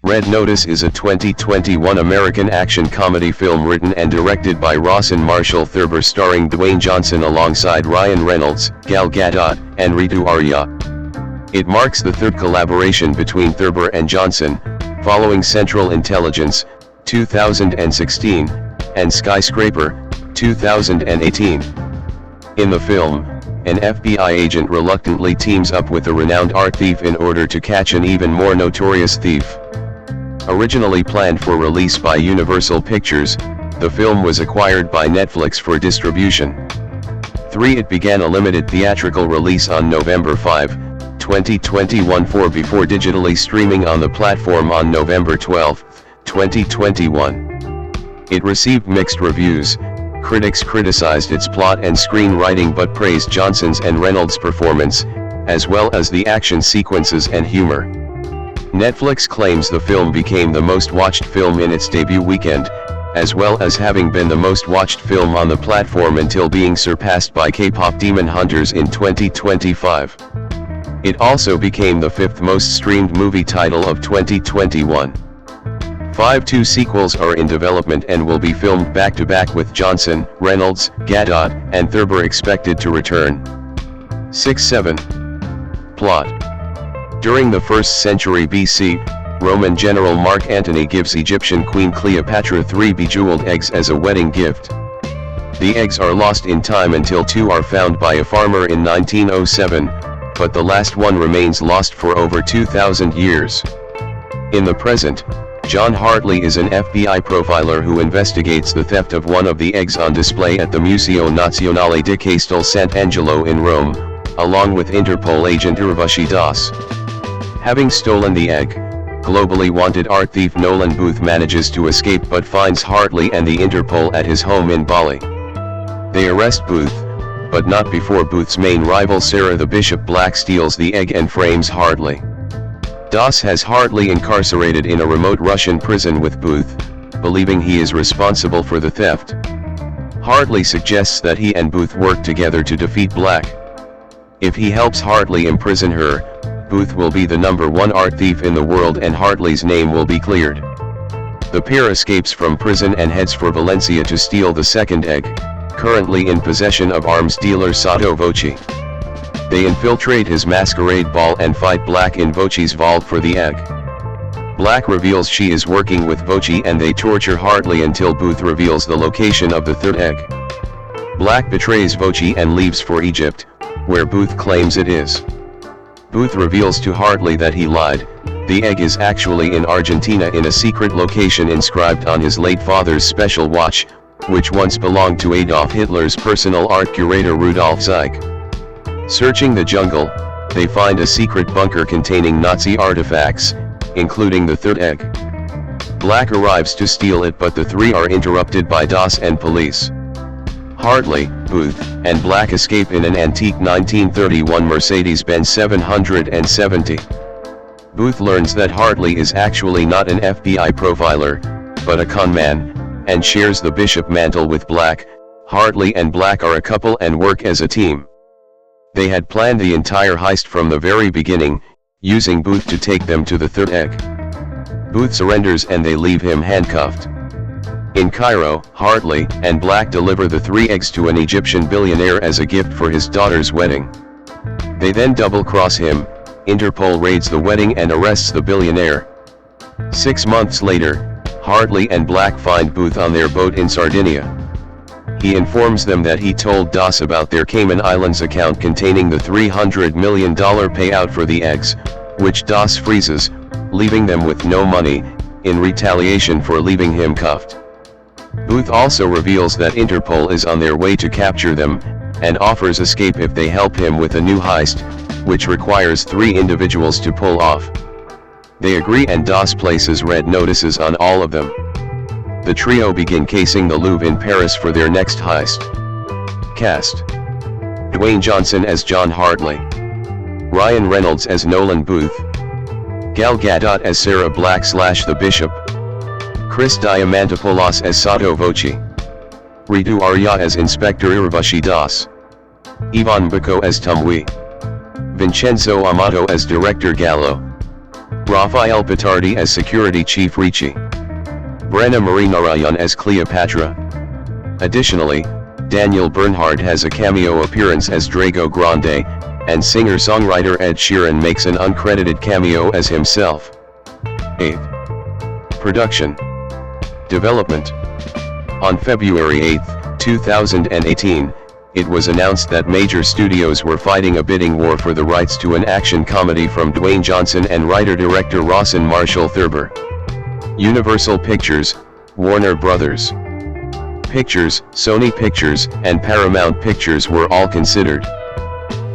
Red Notice is a 2021 American action comedy film written and directed by Rawson Marshall Thurber starring Dwayne Johnson alongside Ryan Reynolds, Gal Gadot, and Ritu Arya. It marks the third collaboration between Thurber and Johnson, following Central Intelligence, 2016, and Skyscraper, 2018. In the film, an FBI agent reluctantly teams up with a renowned art thief in order to catch an even more notorious thief. Originally planned for release by Universal Pictures, the film was acquired by Netflix for distribution. It began a limited theatrical release on November 5, 2021 before digitally streaming on the platform on November 12, 2021. It received mixed reviews. Critics criticized its plot and screenwriting but praised Johnson's and Reynolds' performance, as well as the action sequences and humor. Netflix claims the film became the most watched film in its debut weekend, as well as having been the most watched film on the platform until being surpassed by K-pop Demon Hunters in 2025. It also became the fifth most streamed movie title of 2021. 2 sequels are in development and will be filmed back-to-back with Johnson, Reynolds, Gadot, and Thurber expected to return. 7. Plot. During the 1st century BC, Roman general Mark Antony gives Egyptian Queen Cleopatra 3 bejeweled eggs as a wedding gift. The eggs are lost in time until 2 are found by a farmer in 1907, but the last one remains lost for over 2,000 years. In the present, John Hartley is an FBI profiler who investigates the theft of one of the eggs on display at the Museo Nazionale di Castel Sant'Angelo in Rome, along with Interpol agent Urvashi Das. Having stolen the egg, globally wanted art thief Nolan Booth manages to escape but finds Hartley and the Interpol at his home in Bali. They arrest Booth, but not before Booth's main rival Sarah the Bishop Black steals the egg and frames Hartley. Das has Hartley incarcerated in a remote Russian prison with Booth, believing he is responsible for the theft. Hartley suggests that he and Booth work together to defeat Black. If he helps Hartley imprison her, Booth will be the #1 art thief in the world and Hartley's name will be cleared. The pair escapes from prison and heads for Valencia to steal the second egg, currently in possession of arms dealer Sotto Voce. They infiltrate his masquerade ball and fight Black in Voce's vault for the egg. Black reveals she is working with Voce and they torture Hartley until Booth reveals the location of the third egg. Black betrays Voce and leaves for Egypt, where Booth claims it is. Booth reveals to Hartley that he lied. The egg is actually in Argentina in a secret location inscribed on his late father's special watch, which once belonged to Adolf Hitler's personal art curator Rudolf Zeig. Searching the jungle, they find a secret bunker containing Nazi artifacts, including the third egg. Black arrives to steal it but the three are interrupted by Das and police. Hartley, Booth, and Black escape in an antique 1931 Mercedes-Benz 770. Booth learns that Hartley is actually not an FBI profiler, but a con man, and shares the bishop mantle with Black. Hartley and Black are a couple and work as a team. They had planned the entire heist from the very beginning, using Booth to take them to the third egg. Booth surrenders and they leave him handcuffed. In Cairo, Hartley and Black deliver the 3 eggs to an Egyptian billionaire as a gift for his daughter's wedding. They then double-cross him. Interpol raids the wedding and arrests the billionaire. 6 months later, Hartley and Black find Booth on their boat in Sardinia. He informs them that he told Das about their Cayman Islands account containing the $300 million payout for the eggs, which Das freezes, leaving them with no money, in retaliation for leaving him cuffed. Booth also reveals that Interpol is on their way to capture them, and offers escape if they help him with a new heist, which requires 3 individuals to pull off. They agree and Das places red notices on all of them. The trio begin casing the Louvre in Paris for their next heist. Cast: Dwayne Johnson as John Hartley, Ryan Reynolds as Nolan Booth, Gal Gadot as Sarah Black/the Bishop, Chris Diamantopoulos as Sotto Voce, Ritu Arya as Inspector Urvashi Das, Ivan Bako as Tumwi, Vincenzo Amato as Director Gallo, Raphael Pitardi as Security Chief Ricci. Brenna Marie Narayan as Cleopatra. Additionally, Daniel Bernhardt has a cameo appearance as Drago Grande, and singer-songwriter Ed Sheeran makes an uncredited cameo as himself. 8. Production. Development. On February 8, 2018, it was announced that major studios were fighting a bidding war for the rights to an action comedy from Dwayne Johnson and writer-director Rawson Marshall Thurber. Universal Pictures, Warner Brothers Pictures, Sony Pictures, and Paramount Pictures were all considered.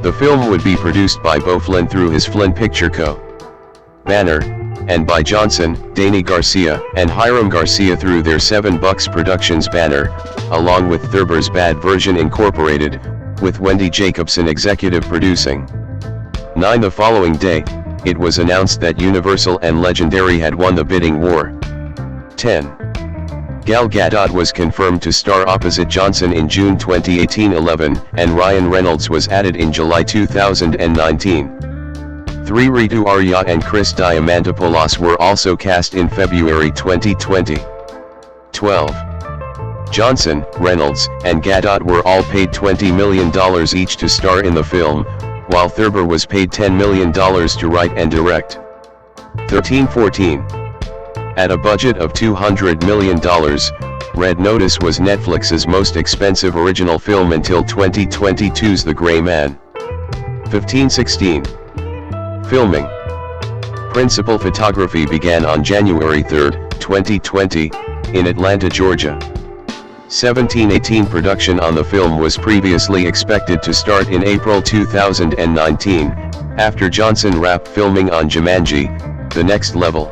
The film would be produced by Beau Flynn through his Flynn Picture Co. banner, and by Johnson, Dany Garcia, and Hiram Garcia through their 7 Bucks Productions banner, along with Thurber's Bad Version Incorporated, with Wendy Jacobson executive producing. 9. The following day, it was announced that Universal and Legendary had won the bidding war. 10. Gal Gadot was confirmed to star opposite Johnson in June 2018. 11, and Ryan Reynolds was added in July 2019. 3. Ritu Arya and Chris Diamantopoulos were also cast in February 2020. 12. Johnson, Reynolds, and Gadot were all paid $20 million each to star in the film, while Thurber was paid $10 million to write and direct. 13. 14. At a budget of $200 million, Red Notice was Netflix's most expensive original film until 2022's The Gray Man. 15. 16. Filming. Principal photography began on January 3, 2020, in Atlanta, Georgia. 17. 18. Production on the film was previously expected to start in April 2019, after Johnson wrapped filming on Jumanji: The Next Level.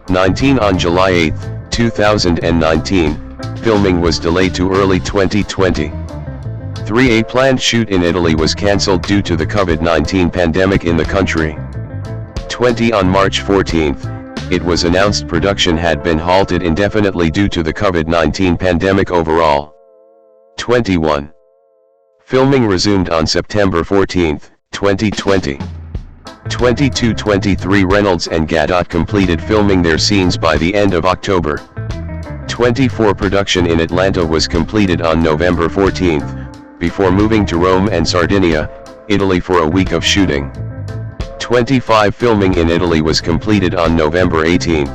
19. On July 8, 2019, filming was delayed to early 2020. 3. A planned shoot in Italy was cancelled due to the COVID-19 pandemic in the country. 20. On March 14, it was announced production had been halted indefinitely due to the COVID-19 pandemic overall. 21. Filming resumed on September 14, 2020. 22. 23. Reynolds and Gadot completed filming their scenes by the end of October. 24. Production in Atlanta was completed on November 14, before moving to Rome and Sardinia, Italy for a week of shooting. 25. Filming in Italy was completed on November 18.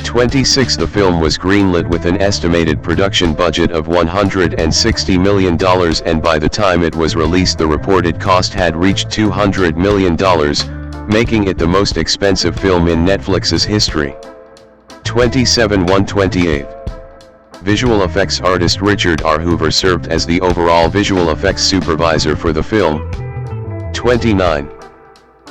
26. The film was greenlit with an estimated production budget of $160 million, and by the time it was released the reported cost had reached $200 million, making it the most expensive film in Netflix's history. 27. 128. Visual effects artist Richard R. Hoover served as the overall visual effects supervisor for the film. 29.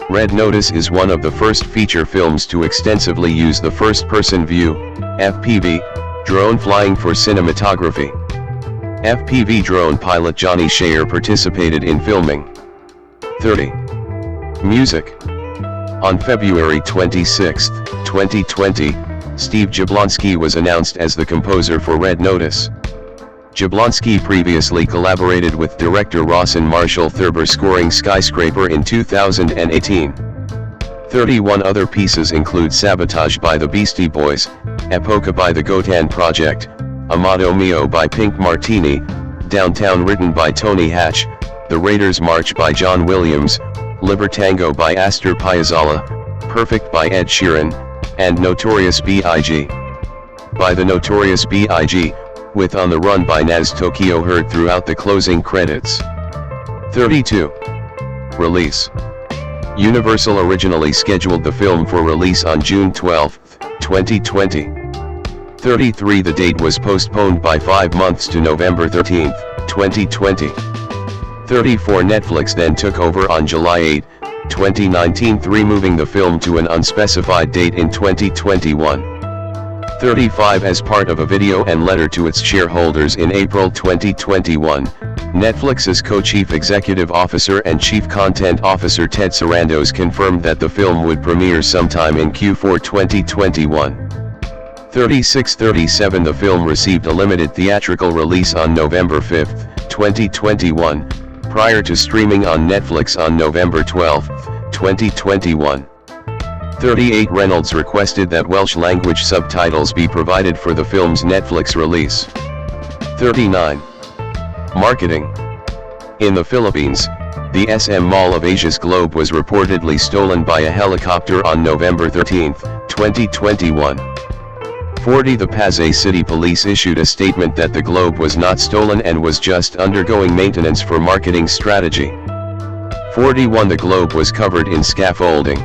Red Notice is one of the first feature films to extensively use the first-person view, FPV, drone flying for cinematography. FPV drone pilot Johnny Shayer participated in filming. 30. Music. On February 26, 2020, Steve Jablonsky was announced as the composer for Red Notice. Jablonsky previously collaborated with director Rawson Marshall Thurber scoring Skyscraper in 2018. 31 other pieces include Sabotage by the Beastie Boys, Epoca by the Gotan Project, Amato Mio by Pink Martini, Downtown written by Tony Hatch, The Raiders March by John Williams, Libertango by Astor Piazzolla, Perfect by Ed Sheeran, and Notorious B.I.G. by the Notorious B.I.G., with On the Run by Nas Tokyo heard throughout the closing credits. 32. Release. Universal originally scheduled the film for release on June 12, 2020. 33. The date was postponed by 5 months to November 13, 2020. 34. Netflix then took over on July 8, 2019, moving the film to an unspecified date in 2021. 35. As part of a video and letter to its shareholders in April 2021, Netflix's co-chief executive officer and chief content officer Ted Sarandos confirmed that the film would premiere sometime in Q4 2021. 36. 37. The film received a limited theatrical release on November 5, 2021, prior to streaming on Netflix on November 12, 2021. 38 Reynolds requested that Welsh language subtitles be provided for the film's Netflix release. 39. Marketing. In the Philippines, the SM Mall of Asia's Globe was reportedly stolen by a helicopter on November 13, 2021. 40 The Pasay City Police issued a statement that the Globe was not stolen and was just undergoing maintenance for marketing strategy. 41 The Globe was covered in scaffolding.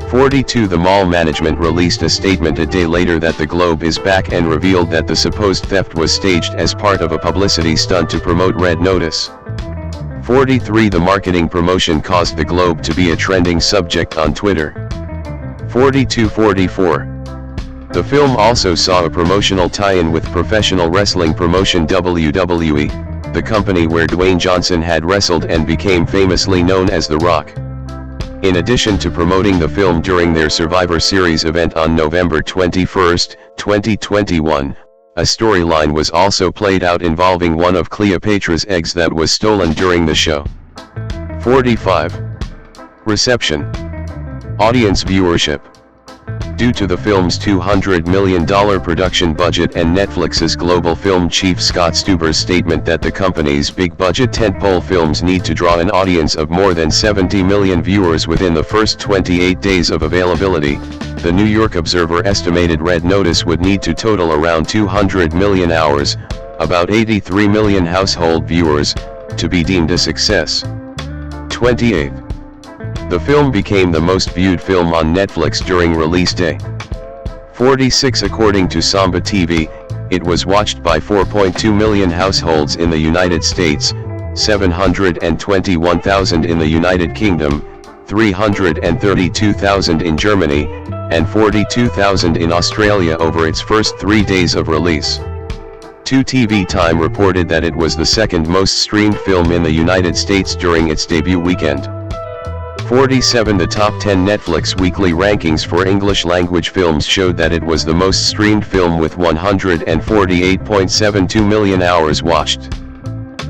42 The mall management released a statement a day later that the Globe is back and revealed that the supposed theft was staged as part of a publicity stunt to promote Red Notice. 43 The marketing promotion caused the Globe to be a trending subject on Twitter. 42-44. The film also saw a promotional tie-in with professional wrestling promotion WWE, the company where Dwayne Johnson had wrestled and became famously known as The Rock. In addition to promoting the film during their Survivor Series event on November 21, 2021, a storyline was also played out involving one of Cleopatra's eggs that was stolen during the show. 45. Reception. Audience viewership. Due to the film's $200 million production budget and Netflix's global film chief Scott Stuber's statement that the company's big-budget tentpole films need to draw an audience of more than 70 million viewers within the first 28 days of availability, the New York Observer estimated Red Notice would need to total around 200 million hours, about 83 million household viewers, to be deemed a success. 28. The film became the most viewed film on Netflix during release day. 46 According to Samba TV, it was watched by 4.2 million households in the United States, 721,000 in the United Kingdom, 332,000 in Germany, and 42,000 in Australia over its first 3 days of release. 2TV Time reported that it was the second most streamed film in the United States during its debut weekend. 47 The top 10 Netflix weekly rankings for English-language films showed that it was the most streamed film with 148.72 million hours watched.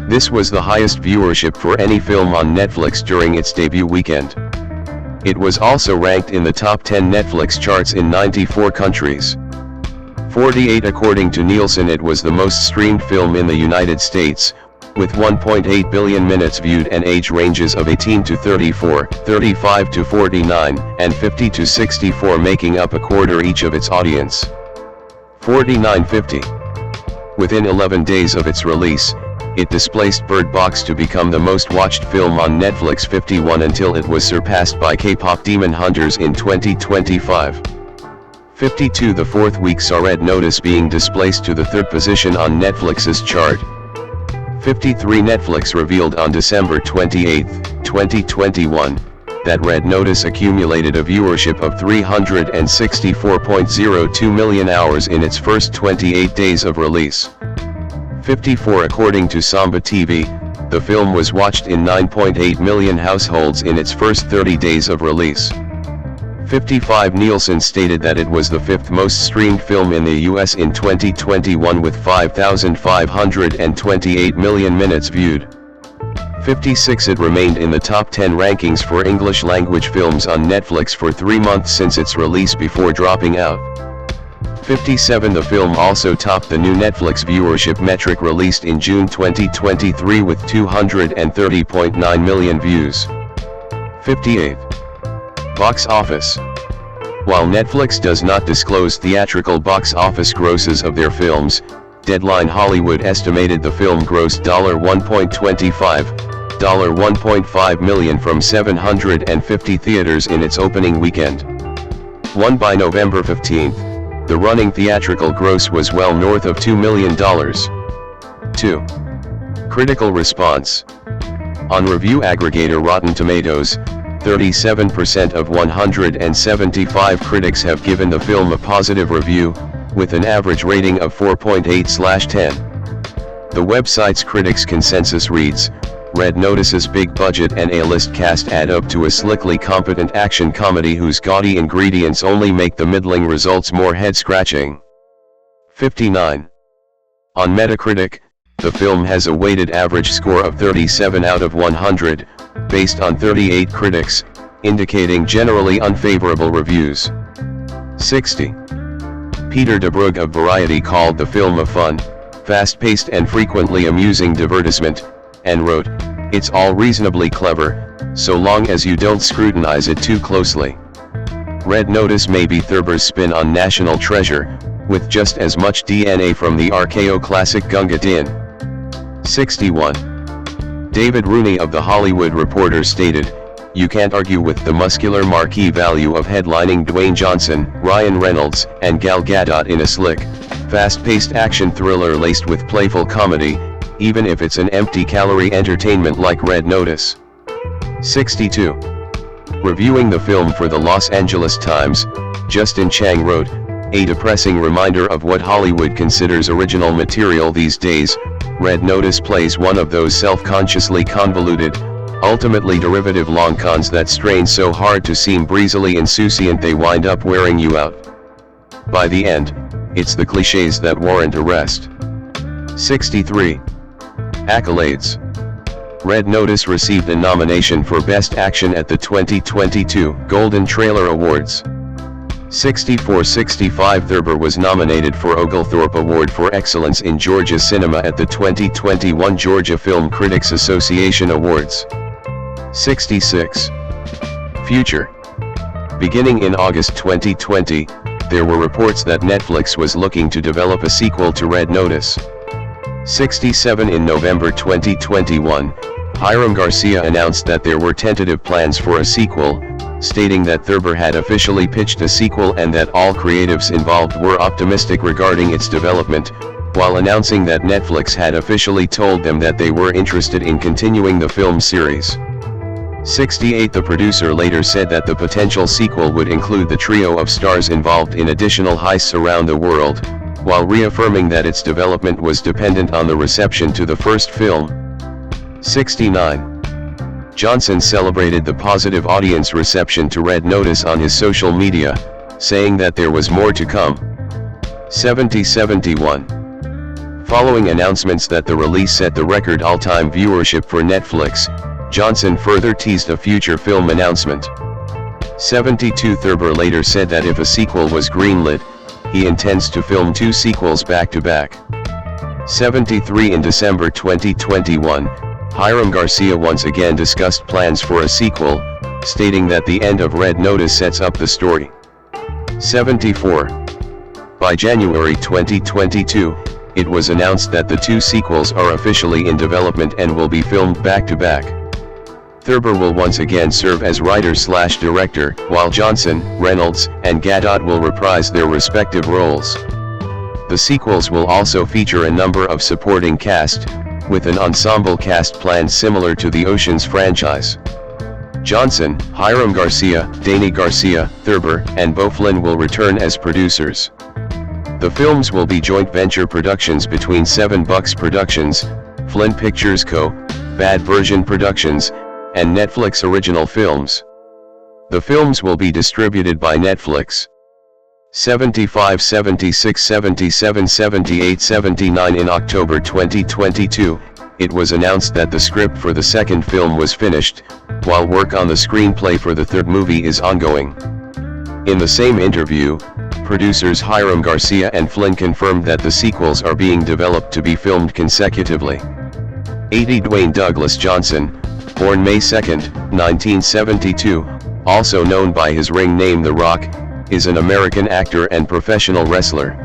This was the highest viewership for any film on Netflix during its debut weekend. It was also ranked in the top 10 Netflix charts in 94 countries. 48 According to Nielsen, it was the most streamed film in the United States, with 1.8 billion minutes viewed and age ranges of 18 to 34, 35 to 49, and 50 to 64 making up a quarter each of its audience. 49.50. Within 11 days of its release, it displaced Bird Box to become the most watched film on Netflix. 51 until it was surpassed by K-pop Demon Hunters in 2025. 52 The fourth week saw Red Notice being displaced to the third position on Netflix's chart. 53 Netflix revealed on December 28, 2021, that Red Notice accumulated a viewership of 364.02 million hours in its first 28 days of release. 54 According to Samba TV, the film was watched in 9.8 million households in its first 30 days of release. 55 Nielsen stated that it was the fifth most streamed film in the US in 2021 with 5,528 million minutes viewed. 56 It remained in the top 10 rankings for English-language films on Netflix for 3 months since its release before dropping out. 57 The film also topped the new Netflix viewership metric released in June 2023 with 230.9 million views. 58. Box office. While Netflix does not disclose theatrical box office grosses of their films, Deadline Hollywood estimated the film grossed $1.5 million from 750 theaters in its opening weekend. By November 15, the running theatrical gross was well north of $2 million. 2. Critical response. On review aggregator Rotten Tomatoes, 37% of 175 critics have given the film a positive review, with an average rating of 4.8/10. The website's critics' consensus reads, Red Notice's big budget and A-list cast add up to a slickly competent action comedy whose gaudy ingredients only make the middling results more head-scratching. 59. On Metacritic, the film has a weighted average score of 37 out of 100, based on 38 critics, indicating generally unfavorable reviews. 60. Peter de Brugge of Variety called the film a fun, fast-paced and frequently amusing divertissement, and wrote, "It's all reasonably clever, so long as you don't scrutinize it too closely." Red Notice may be Thurber's spin on National Treasure, with just as much DNA from the RKO classic Gunga Din. 61. David Rooney of The Hollywood Reporter stated, "You can't argue with the muscular marquee value of headlining Dwayne Johnson, Ryan Reynolds, and Gal Gadot in a slick, fast-paced action thriller laced with playful comedy, even if it's an empty-calorie entertainment like Red Notice." 62. Reviewing the film for the Los Angeles Times, Justin Chang wrote, "A depressing reminder of what Hollywood considers original material these days. Red Notice plays one of those self-consciously convoluted, ultimately derivative long cons that strain so hard to seem breezily insouciant they wind up wearing you out. By the end, it's the cliches that warrant arrest." 63. Accolades. Red Notice received a nomination for Best Action at the 2022 Golden Trailer Awards. 64-65 Thurber was nominated for Oglethorpe Award for Excellence in Georgia Cinema at the 2021 Georgia Film Critics Association Awards. 66. Future. Beginning in August 2020, there were reports that Netflix was looking to develop a sequel to Red Notice. 67 In November 2021, Hiram Garcia announced that there were tentative plans for a sequel, stating that Thurber had officially pitched a sequel and that all creatives involved were optimistic regarding its development, while announcing that Netflix had officially told them that they were interested in continuing the film series. 68 The producer later said that the potential sequel would include the trio of stars involved in additional heists around the world, while reaffirming that its development was dependent on the reception to the first film. 69. Johnson celebrated the positive audience reception to Red Notice on his social media, saying that there was more to come. 70-71. Following announcements that the release set the record all-time viewership for Netflix, Johnson further teased a future film announcement. 72 Thurber later said that if a sequel was greenlit, he intends to film 2 sequels back-to-back. 73 In December 2021, Hiram Garcia once again discussed plans for a sequel, stating that the end of Red Notice sets up the story. 74. By January 2022, it was announced that the 2 sequels are officially in development and will be filmed back-to-back. Thurber will once again serve as writer/director, while Johnson, Reynolds, and Gadot will reprise their respective roles. The sequels will also feature a number of supporting cast, with an ensemble cast planned similar to the Ocean's franchise. Johnson, Hiram Garcia, Dany Garcia, Thurber, and Beau Flynn will return as producers. The films will be joint venture productions between 7 Bucks Productions, Flynn Pictures Co., Bad Version Productions, and Netflix Original Films. The films will be distributed by Netflix. 75, 76, 77, 78, 79 In October 2022, it was announced that the script for the second film was finished, while work on the screenplay for the third movie is ongoing. In the same interview, producers Hiram Garcia and Flynn confirmed that the sequels are being developed to be filmed consecutively. 80 Dwayne Douglas Johnson, born May 2, 1972, also known by his ring name The Rock, is an American actor and professional wrestler.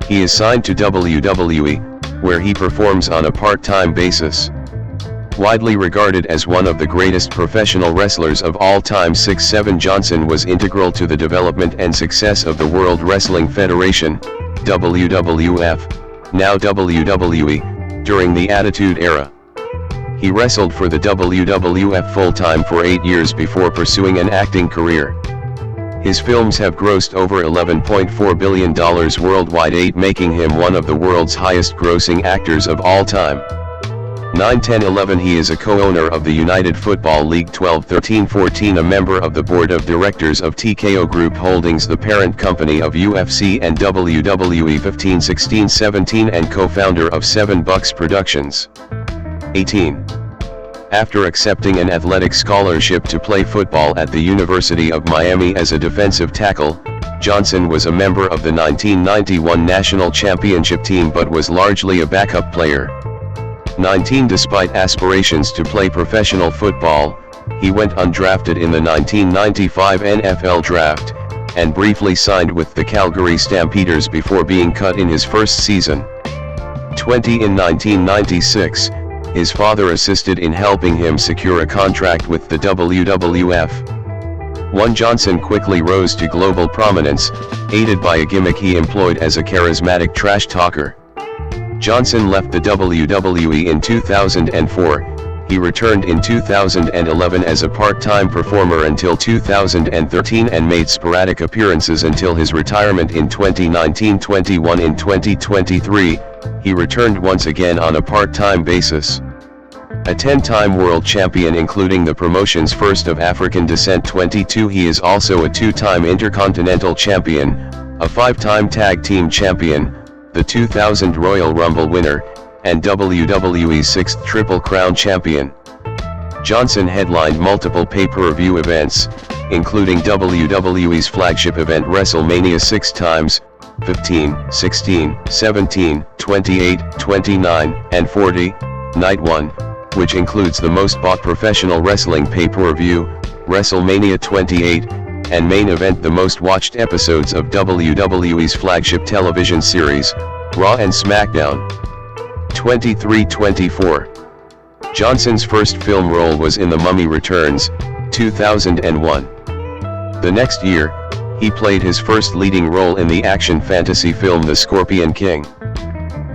He is signed to WWE, where he performs on a part-time basis. Widely regarded as one of the greatest professional wrestlers of all time, 6'7" Johnson was integral to the development and success of the World Wrestling Federation, WWF, now WWE, during the Attitude Era. He wrestled for the WWF full-time for 8 years before pursuing an acting career. His films have grossed over $11.4 billion worldwide, making him one of the world's highest-grossing actors of all time. 9, 10, 11 He is a co-owner of the United Football League. 12, 13, 14 A member of the board of directors of TKO Group Holdings, the parent company of UFC and WWE. 15, 16, 17 and co-founder of 7 Bucks Productions. 18. After accepting an athletic scholarship to play football at the University of Miami as a defensive tackle, Johnson was a member of the 1991 national championship team but was largely a backup player. 19 Despite aspirations to play professional football, he went undrafted in the 1995 NFL draft, and briefly signed with the Calgary Stampeders before being cut in his first season. 20 In 1996, his father assisted in helping him secure a contract with the WWF. 1 Johnson quickly rose to global prominence, aided by a gimmick he employed as a charismatic trash talker. Johnson left the WWE in 2004, he returned in 2011 as a part-time performer until 2013 and made sporadic appearances until his retirement in 2019-21. In 2023, he returned once again on a part-time basis. A 10-time world champion including the promotion's first of African descent 22, he is also a 2-time Intercontinental Champion, a 5-time Tag Team Champion, the 2000 Royal Rumble winner, and WWE's 6th Triple Crown Champion. Johnson headlined multiple pay-per-view events, including WWE's flagship event WrestleMania 6 times, 15, 16, 17, 28, 29, and 40, Night 1, which includes the most bought professional wrestling pay-per-view, WrestleMania 28, and main event the most watched episodes of WWE's flagship television series, Raw and SmackDown. 23-24. Johnson's first film role was in The Mummy Returns, 2001. The next year, he played his first leading role in the action fantasy film The Scorpion King.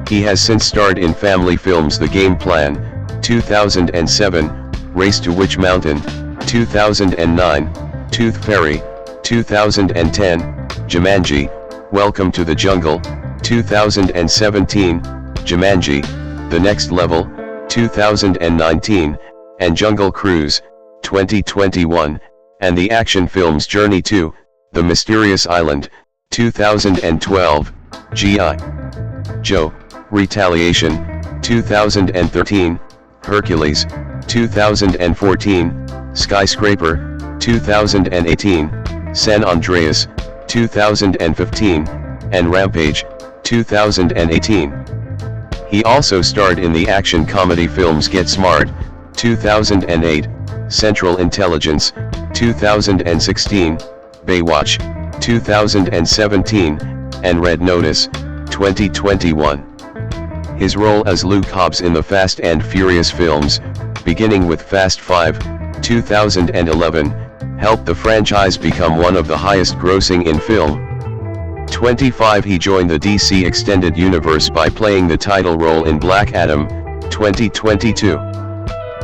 He has since starred in family films The Game Plan, 2007, Race to Witch Mountain, 2009, Tooth Fairy, 2010, Jumanji, Welcome to the Jungle, 2017, Jumanji, The Next Level, 2019, and Jungle Cruise, 2021, and the action films Journey to The Mysterious Island, 2012, G.I. Joe, Retaliation, 2013, Hercules, 2014, Skyscraper, 2018, San Andreas, 2015, and Rampage, 2018. He also starred in the action comedy films Get Smart, 2008, Central Intelligence, 2016, Baywatch, 2017, and Red Notice, 2021. His role as Luke Hobbs in the Fast and Furious films, beginning with Fast 5, 2011, helped the franchise become one of the highest grossing in film. 25 He joined the DC Extended Universe by playing the title role in Black Adam, 2022.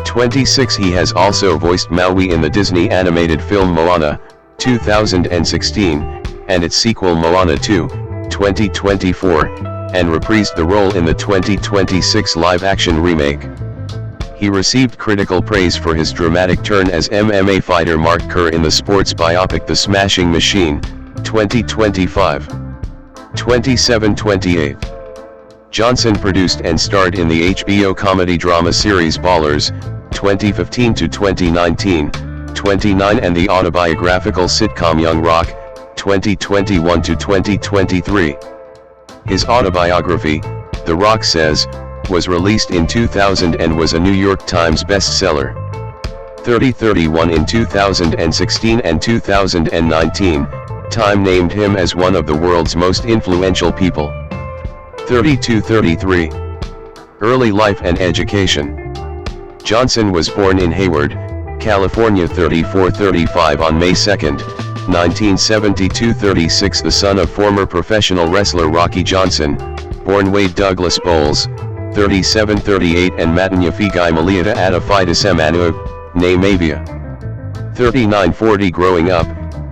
26 He has also voiced Maui in the Disney animated film Moana, 2016, and its sequel Moana 2, 2024, and reprised the role in the 2026 live-action remake. He received critical praise for his dramatic turn as MMA fighter Mark Kerr in the sports biopic The Smashing Machine, 2025. 27-28. Johnson produced and starred in the HBO comedy drama series Ballers, 2015-2019, 29 and the autobiographical sitcom Young Rock, 2021-2023. His autobiography, The Rock Says, was released in 2000 and was a New York Times bestseller. 30-31 In 2016 and 2019, Time named him as one of the world's most influential people. 32-33. Early life and education. Johnson was born in Hayward, California 34-35 on May 2, 1972-36, the son of former professional wrestler Rocky Johnson, born Wade Douglas Bowles, 37-38 and Matanyafigai Maliata Adafida Semanu, née Mavia. 39-40 Growing up,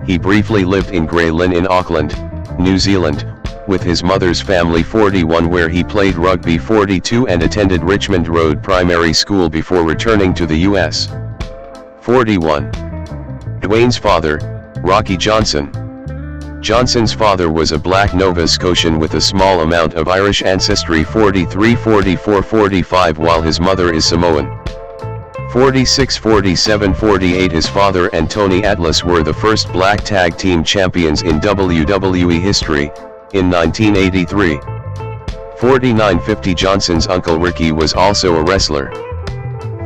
he briefly lived in Grey Lynn in Auckland, New Zealand, with his mother's family. 41 where he played rugby. 42 and attended Richmond Road Primary School before returning to the U.S. 41. Dwayne's father, Rocky Johnson. Johnson's father was a black Nova Scotian with a small amount of Irish ancestry. 43, 44, 45 while his mother is Samoan. 46, 47, 48. His father and Tony Atlas were the first black tag team champions in WWE history, in 1983. 49, 50. Johnson's uncle Ricky was also a wrestler.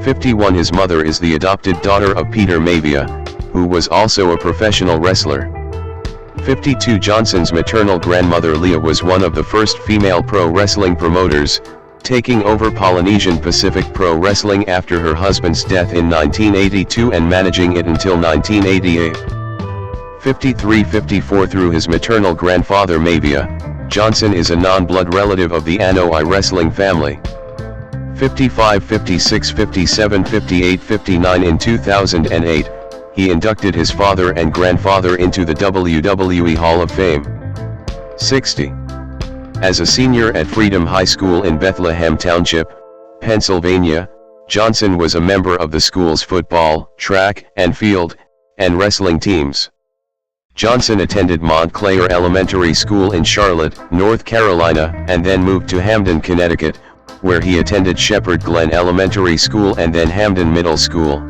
51. His mother is the adopted daughter of Peter Maivia, who was also a professional wrestler. 52. Johnson's maternal grandmother Leah was one of the first female pro wrestling promoters, taking over Polynesian Pacific Pro Wrestling after her husband's death in 1982 and managing it until 1988. 53, 54. Through his maternal grandfather Maivia, Johnson is a non-blood relative of the Anoa'i wrestling family. 55, 56, 57, 58, 59. In 2008, he inducted his father and grandfather into the WWE Hall of Fame. 60. As a senior at Freedom High School in Bethlehem Township, Pennsylvania, Johnson was a member of the school's football, track and field, and wrestling teams. Johnson attended Montclair Elementary School in Charlotte, North Carolina, and then moved to Hamden, Connecticut, where he attended Shepherd Glen Elementary School and then Hamden Middle School.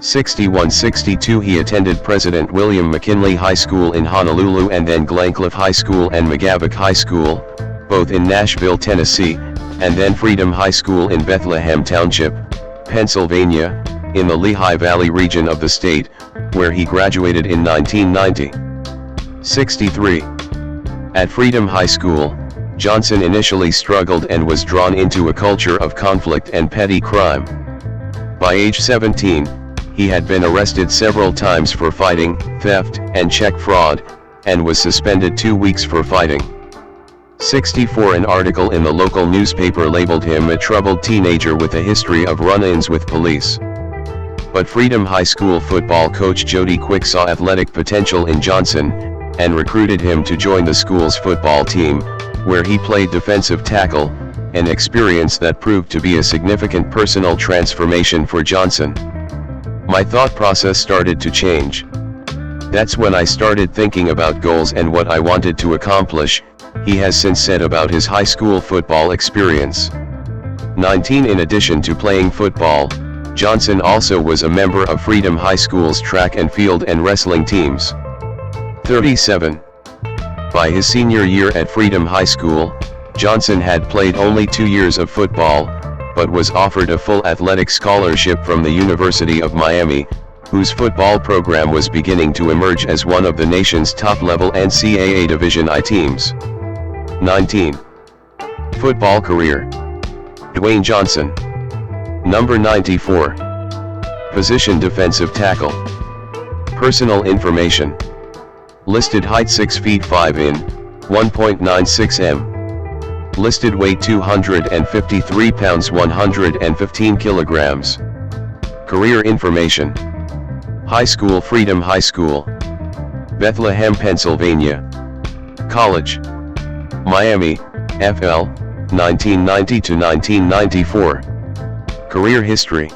61, 62. He attended President William McKinley High School in Honolulu and then Glencliff High School and McGavock High School, both in Nashville, Tennessee, and then Freedom High School in Bethlehem Township, Pennsylvania, in the Lehigh Valley region of the state, where he graduated in 1990. 63. At Freedom High School, Johnson initially struggled and was drawn into a culture of conflict and petty crime. By age 17, he had been arrested several times for fighting, theft, and check fraud, and was suspended 2 weeks for fighting. 64. An article in the local newspaper labeled him a troubled teenager with a history of run-ins with police. But Freedom High School football coach Jody Quick saw athletic potential in Johnson, and recruited him to join the school's football team, where he played defensive tackle, an experience that proved to be a significant personal transformation for Johnson. My thought process started to change. That's when I started thinking about goals and what I wanted to accomplish, he has since said about his high school football experience. 19. In addition to playing football, Johnson also was a member of Freedom High School's track and field and wrestling teams. 37. By his senior year at Freedom High School, Johnson had played only 2 years of football, but was offered a full athletic scholarship from the University of Miami, whose football program was beginning to emerge as one of the nation's top-level NCAA Division I teams. 19. Football career. Dwayne Johnson. Number 94. Position defensive tackle. Personal information. Listed height 6 feet 5 in, 1.96 m. Listed weight 253 pounds 115 kilograms. Career information. High school Freedom High School, Bethlehem, Pennsylvania. College, Miami, FL, 1990 to 1994. Career history.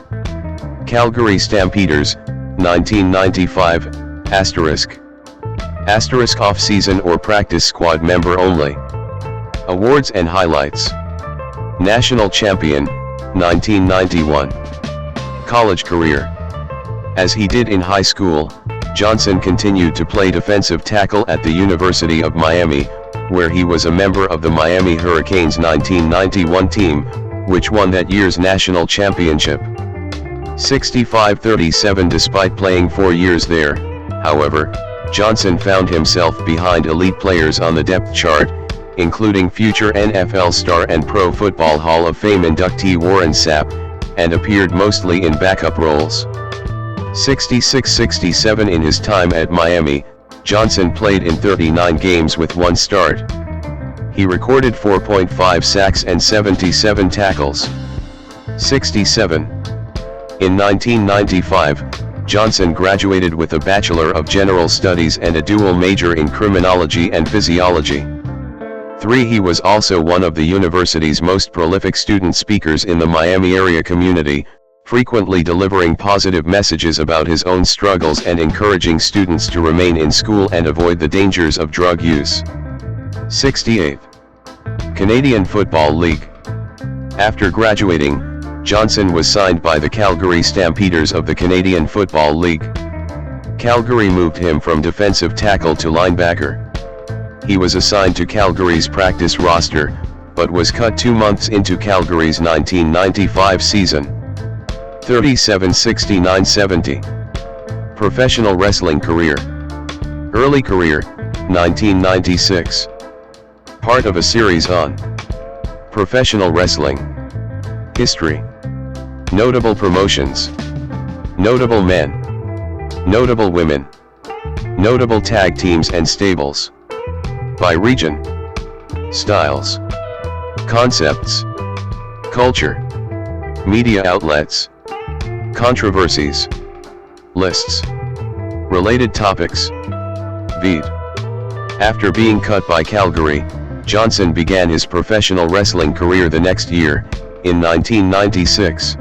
Calgary Stampeders, 1995, asterisk. Asterisk off-season or practice squad member only. Awards and highlights. National champion, 1991. College career. As he did in high school, Johnson continued to play defensive tackle at the University of Miami, where he was a member of the Miami Hurricanes 1991 team, which won that year's national championship. 65-37. Despite playing 4 years there, however, Johnson found himself behind elite players on the depth chart, including future NFL star and Pro Football Hall of Fame inductee Warren Sapp, and appeared mostly in backup roles. 66-67. In his time at Miami, Johnson played in 39 games with 1 start. He recorded 4.5 sacks and 77 tackles. 67. In 1995, Johnson graduated with a Bachelor of General Studies and a dual major in Criminology and Physiology. 3. He was also one of the university's most prolific student speakers in the Miami area community, frequently delivering positive messages about his own struggles and encouraging students to remain in school and avoid the dangers of drug use. 68. Canadian Football League. After graduating, Johnson was signed by the Calgary Stampeders of the Canadian Football League. Calgary moved him from defensive tackle to linebacker. He was assigned to Calgary's practice roster, but was cut 2 months into Calgary's 1995 season. 37-69-70. Professional wrestling career. Early career, 1996. Part of a series on professional wrestling. History. Notable promotions. Notable men. Notable women. Notable tag teams and stables. By region. Styles. Concepts. Culture. Media outlets. Controversies. Lists. Related topics. Vid. After being cut by Calgary, Johnson began his professional wrestling career the next year, in 1996.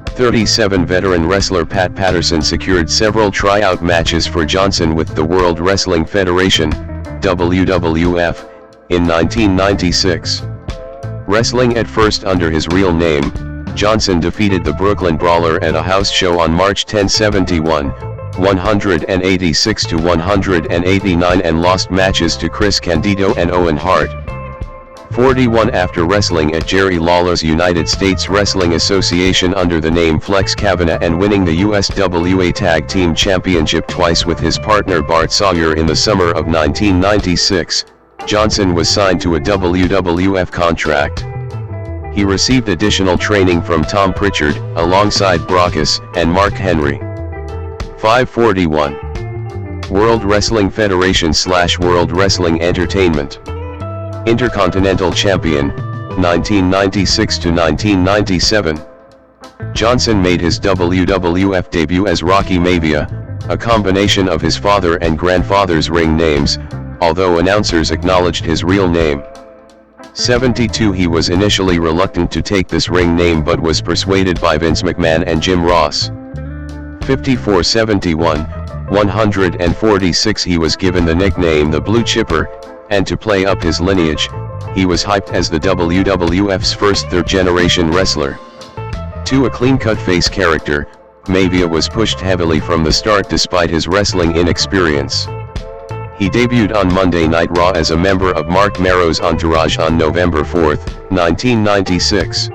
37 veteran wrestler Pat Patterson secured several tryout matches for Johnson with the World Wrestling Federation, WWF, in 1996. Wrestling at first under his real name, Johnson defeated the Brooklyn Brawler at a house show on March 10, 71, 186-189 and lost matches to Chris Candido and Owen Hart. 41 after wrestling at Jerry Lawler's United States Wrestling Association under the name Flex Kavanaugh and winning the USWA Tag Team Championship twice with his partner Bart Sawyer in the summer of 1996, Johnson was signed to a WWF contract. He received additional training from Tom Pritchard, alongside Brockus and Mark Henry. 541. World Wrestling Federation / World Wrestling Entertainment. Intercontinental Champion, 1996 to 1997. Johnson made his WWF debut as Rocky Maivia, a combination of his father and grandfather's ring names, although announcers acknowledged his real name. 72 He was initially reluctant to take this ring name but was persuaded by Vince McMahon and Jim Ross. 54-71, 146 He was given the nickname the Blue Chipper, and to play up his lineage, he was hyped as the WWF's first third-generation wrestler. To a clean-cut face character, Maivia was pushed heavily from the start despite his wrestling inexperience. He debuted on Monday Night Raw as a member of Mark Marrow's entourage on November 4, 1996.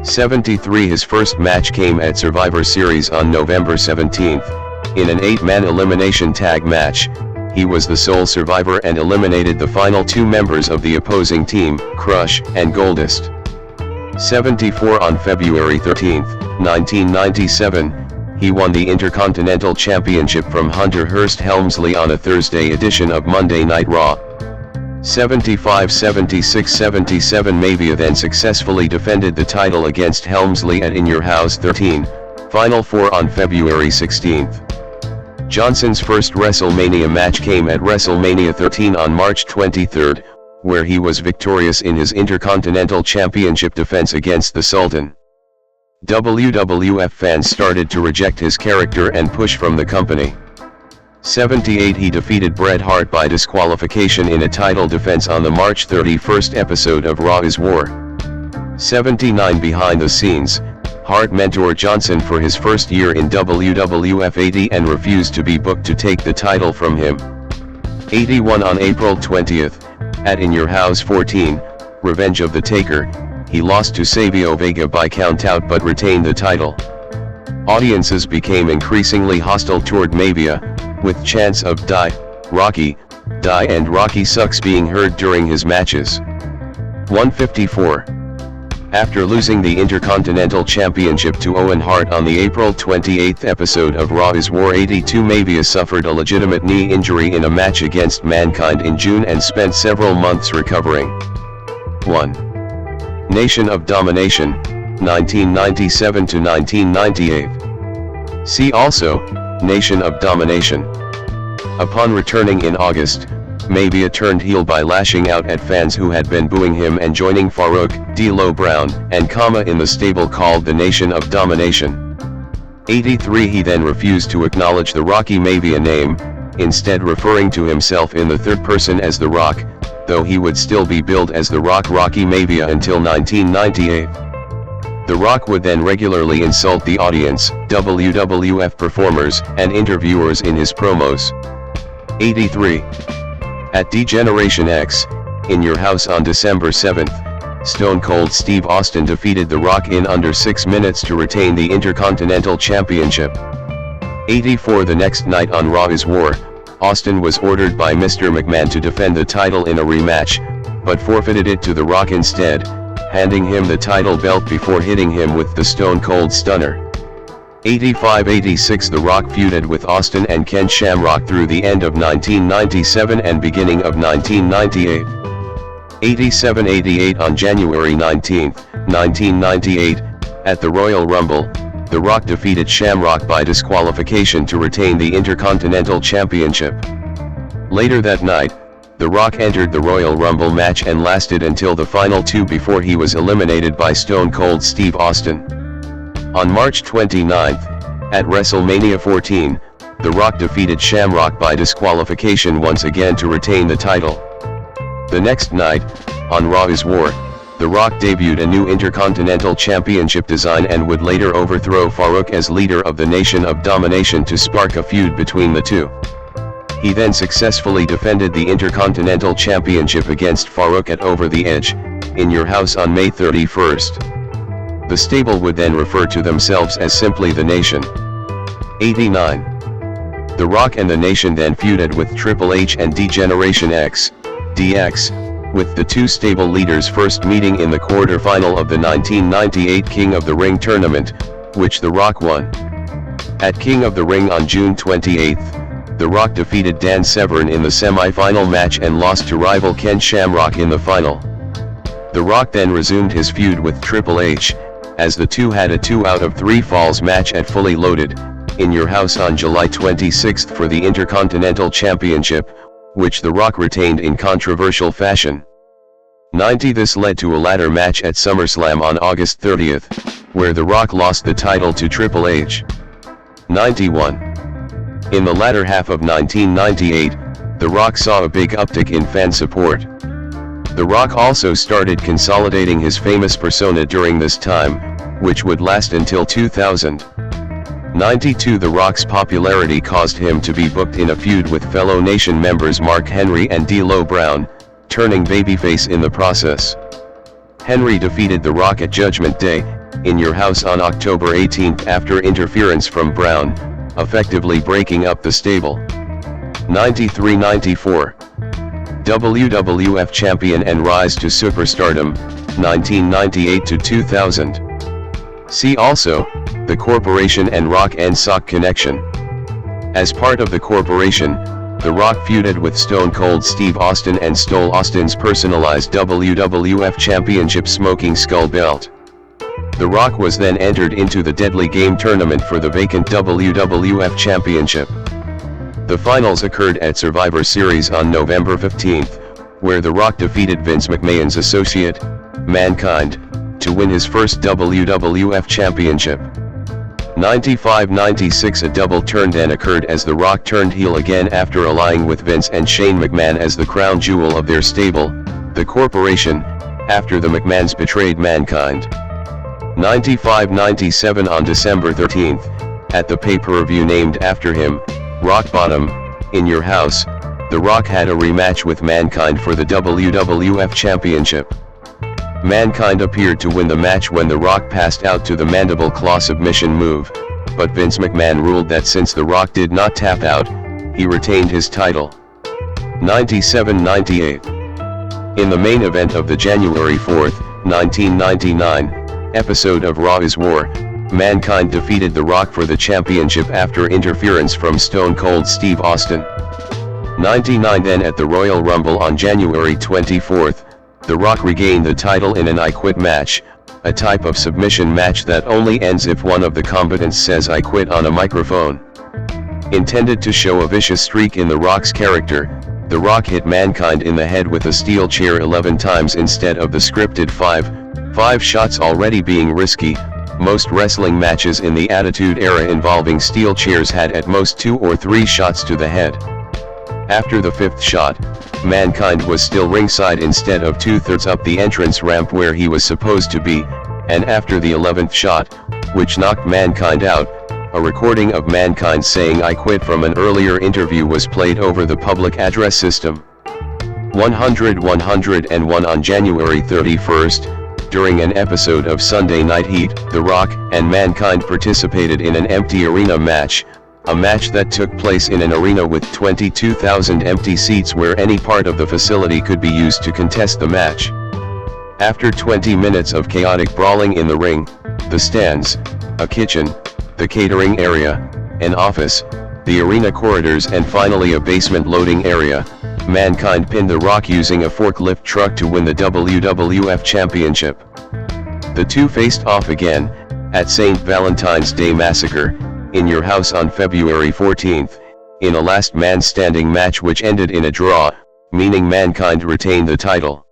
73 His first match came at Survivor Series on November 17, in an 8-man elimination tag match. He was the sole survivor and eliminated the final 2 members of the opposing team, Crush and Goldust. 74 On February 13, 1997, he won the Intercontinental Championship from Hunter Hearst Helmsley on a Thursday edition of Monday Night Raw. 75-76-77 Maivia then successfully defended the title against Helmsley at In Your House 13, Final 4 on February 16. Johnson's first WrestleMania match came at WrestleMania 13 on March 23, where he was victorious in his Intercontinental Championship defense against the Sultan. WWF fans started to reject his character and push from the company. 78 He defeated Bret Hart by disqualification in a title defense on the March 31 episode of Raw is War. 79 Behind the scenes, Hart mentored Johnson for his first year in WWF 80 and refused to be booked to take the title from him. 81 On April 20, at In Your House 14, Revenge of the Taker, he lost to Savio Vega by countout but retained the title. Audiences became increasingly hostile toward Maivia, with chants of "Die, Rocky, Die" and "Rocky sucks" being heard during his matches. 154. After losing the Intercontinental Championship to Owen Hart on the April 28 episode of Raw is War 82, Maivia suffered a legitimate knee injury in a match against Mankind in June and spent several months recovering. 1. Nation of Domination, 1997 to 1998. See also, Nation of Domination. Upon returning in August, Maivia turned heel by lashing out at fans who had been booing him and joining Farouk, D'Lo Brown, and Kama in the stable called the Nation of Domination. 83 He then refused to acknowledge the Rocky Maivia name, instead referring to himself in the third person as The Rock, though he would still be billed as The Rock Rocky Maivia until 1998. The Rock would then regularly insult the audience, WWF performers, and interviewers in his promos. 83. At D-Generation X, In Your House on December 7th, Stone Cold Steve Austin defeated The Rock in under 6 minutes to retain the Intercontinental Championship. 84. The next night on Raw is War, Austin was ordered by Mr. McMahon to defend the title in a rematch, but forfeited it to The Rock instead, handing him the title belt before hitting him with the Stone Cold Stunner. 85-86. The Rock feuded with Austin and Ken Shamrock through the end of 1997 and beginning of 1998. 87-88. On January 19, 1998, at the Royal Rumble, The Rock defeated Shamrock by disqualification to retain the Intercontinental Championship. Later that night, The Rock entered the Royal Rumble match and lasted until the final two before he was eliminated by Stone Cold Steve Austin. On March 29, at WrestleMania 14, The Rock defeated Shamrock by disqualification once again to retain the title. The next night, on Raw is War, The Rock debuted a new Intercontinental Championship design and would later overthrow Farouk as leader of the Nation of Domination to spark a feud between the two. He then successfully defended the Intercontinental Championship against Farouk at Over the Edge, In Your House on May 31st. The stable would then refer to themselves as simply The Nation. 89. The Rock and The Nation then feuded with Triple H and D-Generation X, DX, with the two stable leaders first meeting in the quarter-final of the 1998 King of the Ring tournament, which The Rock won. At King of the Ring on June 28, The Rock defeated Dan Severn in the semi-final match and lost to rival Ken Shamrock in the final. The Rock then resumed his feud with Triple H, as the two had a 2 out of 3 falls match at Fully Loaded, In Your House on July 26 for the Intercontinental Championship, which The Rock retained in controversial fashion. 90. This led to a ladder match at SummerSlam on August 30th, where The Rock lost the title to Triple H. 91. In the latter half of 1998, The Rock saw a big uptick in fan support. The Rock also started consolidating his famous persona during this time, which would last until 2000. 92. The Rock's popularity caused him to be booked in a feud with fellow Nation members Mark Henry and D'Lo Brown, turning babyface in the process. Henry defeated The Rock at Judgment Day, In Your House on October 18 after interference from Brown, effectively breaking up the stable. 93-94. WWF Champion and Rise to Superstardom, 1998-2000. See also, The Corporation and Rock and Sock Connection. As part of The Corporation, The Rock feuded with Stone Cold Steve Austin and stole Austin's personalized WWF Championship Smoking Skull belt. The Rock was then entered into the Deadly Game tournament for the vacant WWF Championship. The finals occurred at Survivor Series on November 15, where The Rock defeated Vince McMahon's associate, Mankind, to win his first WWF Championship. 95-96. A double turn then occurred as The Rock turned heel again after allying with Vince and Shane McMahon as the crown jewel of their stable, The Corporation, after the McMahons betrayed Mankind. 95-97. On December 13, at the pay-per-view named after him, Rock Bottom, In Your House, The Rock had a rematch with Mankind for the WWF Championship. Mankind appeared to win the match when The Rock passed out to the mandible claw submission move, but Vince McMahon ruled that since The Rock did not tap out, he retained his title. 97-98. In the main event of the January 4, 1999, episode of Raw is War, Mankind defeated The Rock for the championship after interference from Stone Cold Steve Austin. 99. Then at the Royal Rumble on January 24, The Rock regained the title in an I Quit match, a type of submission match that only ends if one of the combatants says I quit on a microphone. Intended to show a vicious streak in The Rock's character, The Rock hit Mankind in the head with a steel chair 11 times instead of the scripted 5 shots already being risky. Most wrestling matches in the Attitude Era involving steel chairs had at most 2 or 3 shots to the head. After the 5th shot, Mankind was still ringside instead of 2/3 up the entrance ramp where he was supposed to be, and after the 11th shot, which knocked Mankind out, a recording of Mankind saying "I quit" from an earlier interview was played over the public address system. 101 on January 31st, during an episode of Sunday Night Heat, The Rock and Mankind participated in an empty arena match, a match that took place in an arena with 22,000 empty seats where any part of the facility could be used to contest the match. After 20 minutes of chaotic brawling in the ring, the stands, a kitchen, the catering area, an office, the arena corridors and finally a basement loading area, Mankind pinned The Rock using a forklift truck to win the WWF Championship. The two faced off again, at St. Valentine's Day Massacre, in Your House on February 14th, in a last man standing match which ended in a draw, meaning Mankind retained the title.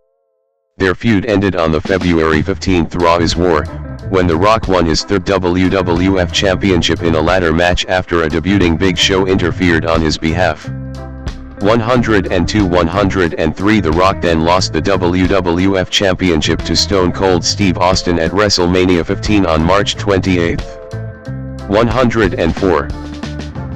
Their feud ended on the February 15th Raw is War, when The Rock won his third WWF Championship in a ladder match after a debuting Big Show interfered on his behalf. 102-103 The Rock then lost the WWF Championship to Stone Cold Steve Austin at WrestleMania 15 on March 28. 104.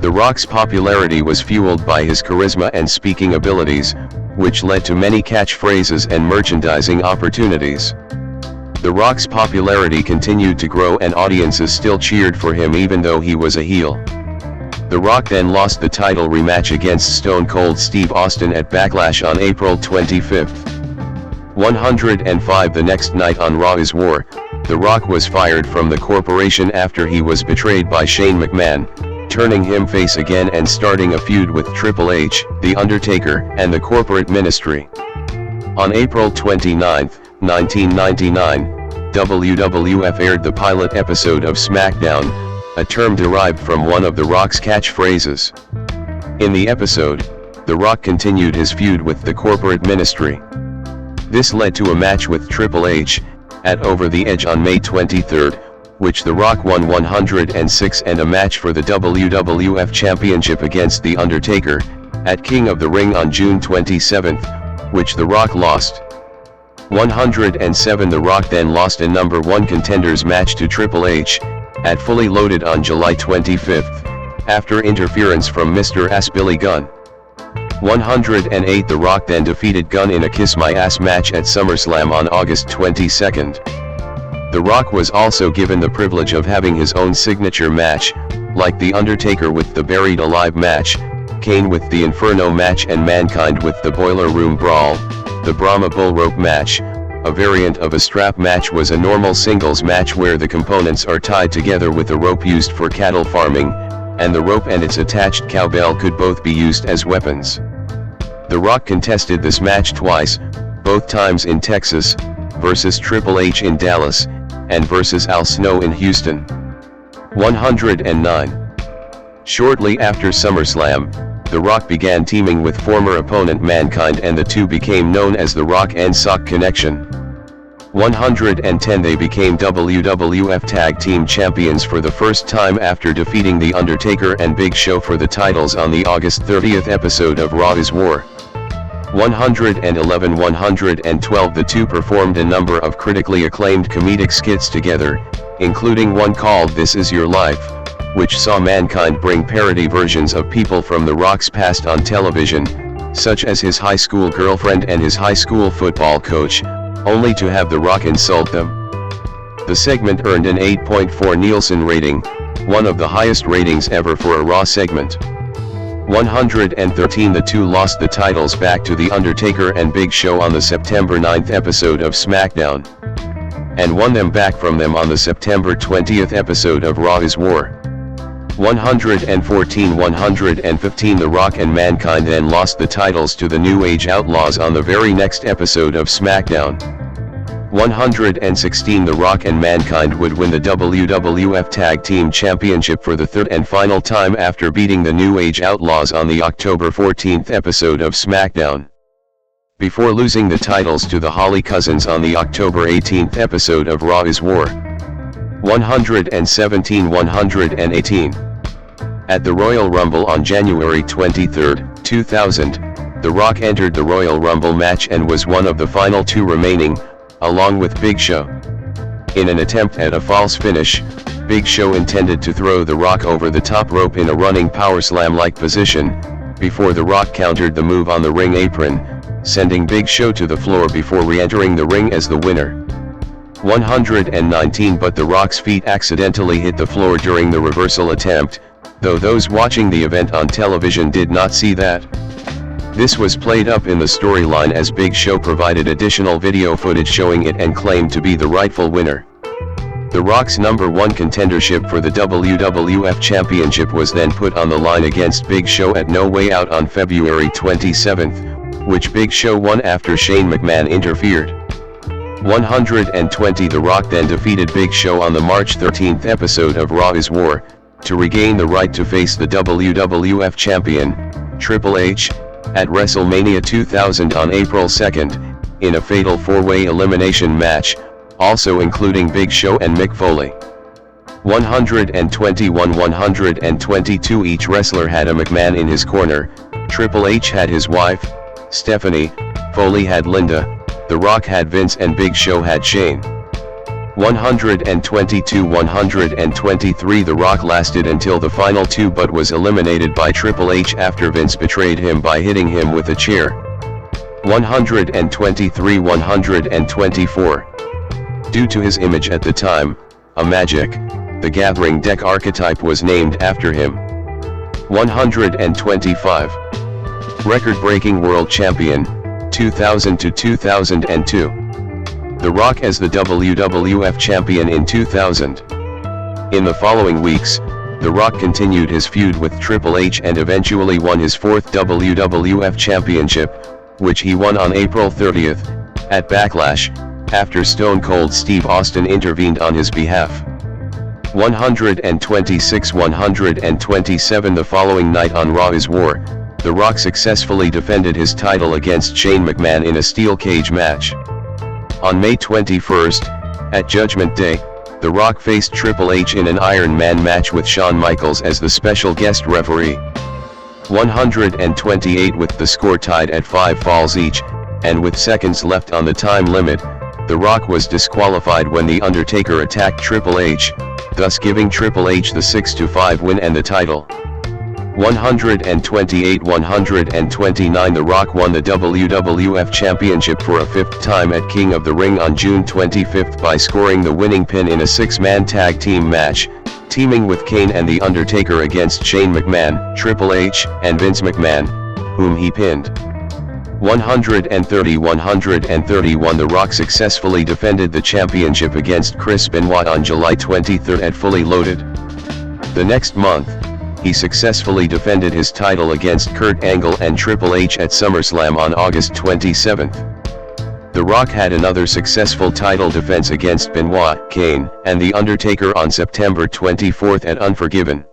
The Rock's popularity was fueled by his charisma and speaking abilities, which led to many catchphrases and merchandising opportunities. The Rock's popularity continued to grow and audiences still cheered for him even though he was a heel. The Rock then lost the title rematch against Stone Cold Steve Austin at Backlash on April 25. 105 The next night on Raw is War, The Rock was fired from the corporation after he was betrayed by Shane McMahon, turning him face again and starting a feud with Triple H, The Undertaker, and the corporate ministry. On April 29, 1999, WWF aired the pilot episode of SmackDown, a term derived from one of The Rock's catchphrases. In the episode, The Rock continued his feud with the corporate ministry. This led to a match with Triple H, at Over the Edge on May 23, which The Rock won 106, and a match for the WWF Championship against The Undertaker, at King of the Ring on June 27, which The Rock lost. 107 The Rock then lost a number 1 contenders match to Triple H, at Fully Loaded on July 25, after interference from Mr. Ass Billy Gunn. 108 The Rock then defeated Gunn in a Kiss My Ass match at SummerSlam on August 22. The Rock was also given the privilege of having his own signature match, like The Undertaker with the Buried Alive match, Kane with the Inferno match and Mankind with the Boiler Room Brawl. The Brahma Bull Rope match, a variant of a strap match, was a normal singles match where the components are tied together with a rope used for cattle farming, and the rope and its attached cowbell could both be used as weapons. The Rock contested this match twice, both times in Texas, versus Triple H in Dallas, and versus Al Snow in Houston. 109. Shortly after SummerSlam, The Rock began teaming with former opponent Mankind and the two became known as the Rock and Sock Connection. 110 They became WWF Tag Team Champions for the first time after defeating The Undertaker and Big Show for the titles on the August 30th episode of Raw is War. 111-112 The two performed a number of critically acclaimed comedic skits together, including one called This Is Your Life, which saw Mankind bring parody versions of people from The Rock's past on television, such as his high school girlfriend and his high school football coach, only to have The Rock insult them. The segment earned an 8.4 Nielsen rating, one of the highest ratings ever for a Raw segment. 113 The two lost the titles back to The Undertaker and Big Show on the September 9th episode of SmackDown, and won them back from them on the September 20th episode of Raw is War. 114-115 The Rock and Mankind then lost the titles to the New Age Outlaws on the very next episode of SmackDown. 116 The Rock and Mankind would win the WWF Tag Team Championship for the third and final time after beating the New Age Outlaws on the October 14th episode of SmackDown, before losing the titles to the Holly Cousins on the October 18th episode of Raw is War. 117-118 At the Royal Rumble on January 23, 2000, The Rock entered the Royal Rumble match and was one of the final two remaining, along with Big Show. In an attempt at a false finish, Big Show intended to throw The Rock over the top rope in a running powerslam-like position, before The Rock countered the move on the ring apron, sending Big Show to the floor before re-entering the ring as the winner. 119 But The Rock's feet accidentally hit the floor during the reversal attempt, though those watching the event on television did not see that. This was played up in the storyline as Big Show provided additional video footage showing it and claimed to be the rightful winner. The Rock's #1 contendership for the WWF Championship was then put on the line against Big Show at No Way Out on February 27, which Big Show won after Shane McMahon interfered. 120 The Rock then defeated Big Show on the March 13 episode of Raw is War, to regain the right to face the WWF Champion, Triple H, at WrestleMania 2000 on April 2, in a fatal 4-way elimination match, also including Big Show and Mick Foley. 121-122 Each wrestler had a McMahon in his corner. Triple H had his wife, Stephanie, Foley had Linda, The Rock had Vince and Big Show had Shane. 122-123 The Rock lasted until the final two but was eliminated by Triple H after Vince betrayed him by hitting him with a chair. 123-124 Due to his image at the time, a Magic, the Gathering deck archetype was named after him. 125 Record-breaking World Champion, 2000 to 2002. The Rock as the WWF Champion in 2000. In the following weeks, The Rock continued his feud with Triple H and eventually won his 4th WWF Championship, which he won on April 30, at Backlash, after Stone Cold Steve Austin intervened on his behalf. 126-127 The following night on Raw is War, The Rock successfully defended his title against Shane McMahon in a steel cage match. On May 21, at Judgment Day, The Rock faced Triple H in an Iron Man match with Shawn Michaels as the special guest referee. 128 With the score tied at 5 falls each, and with seconds left on the time limit, The Rock was disqualified when The Undertaker attacked Triple H, thus giving Triple H the 6-5 win and the title. 128-129 The Rock won the WWF Championship for a 5th time at King of the Ring on June 25 by scoring the winning pin in a 6-man tag team match, teaming with Kane and The Undertaker against Shane McMahon, Triple H, and Vince McMahon, whom he pinned. 130-131 The Rock successfully defended the championship against Chris Benoit on July 23 at Fully Loaded. The next month, he successfully defended his title against Kurt Angle and Triple H at SummerSlam on August 27. The Rock had another successful title defense against Benoit, Kane, and The Undertaker on September 24 at Unforgiven.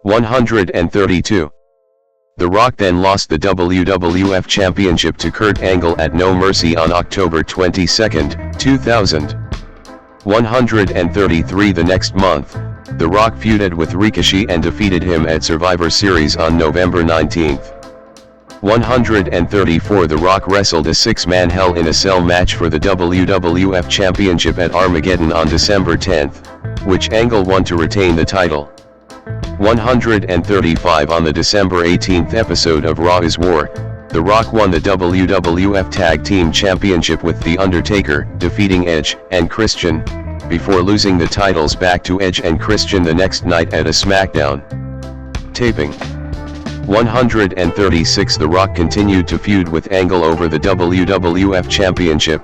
132. The Rock then lost the WWF Championship to Kurt Angle at No Mercy on October 22, 2000. 133 The next month, The Rock feuded with Ricochet and defeated him at Survivor Series on November 19. 134 The Rock wrestled a 6-man Hell in a Cell match for the WWF Championship at Armageddon on December 10, which Angle won to retain the title. 135 On the December 18 episode of Raw is War, The Rock won the WWF Tag Team Championship with The Undertaker, defeating Edge and Christian, before losing the titles back to Edge and Christian the next night at a SmackDown taping. 136 The Rock continued to feud with Angle over the WWF Championship,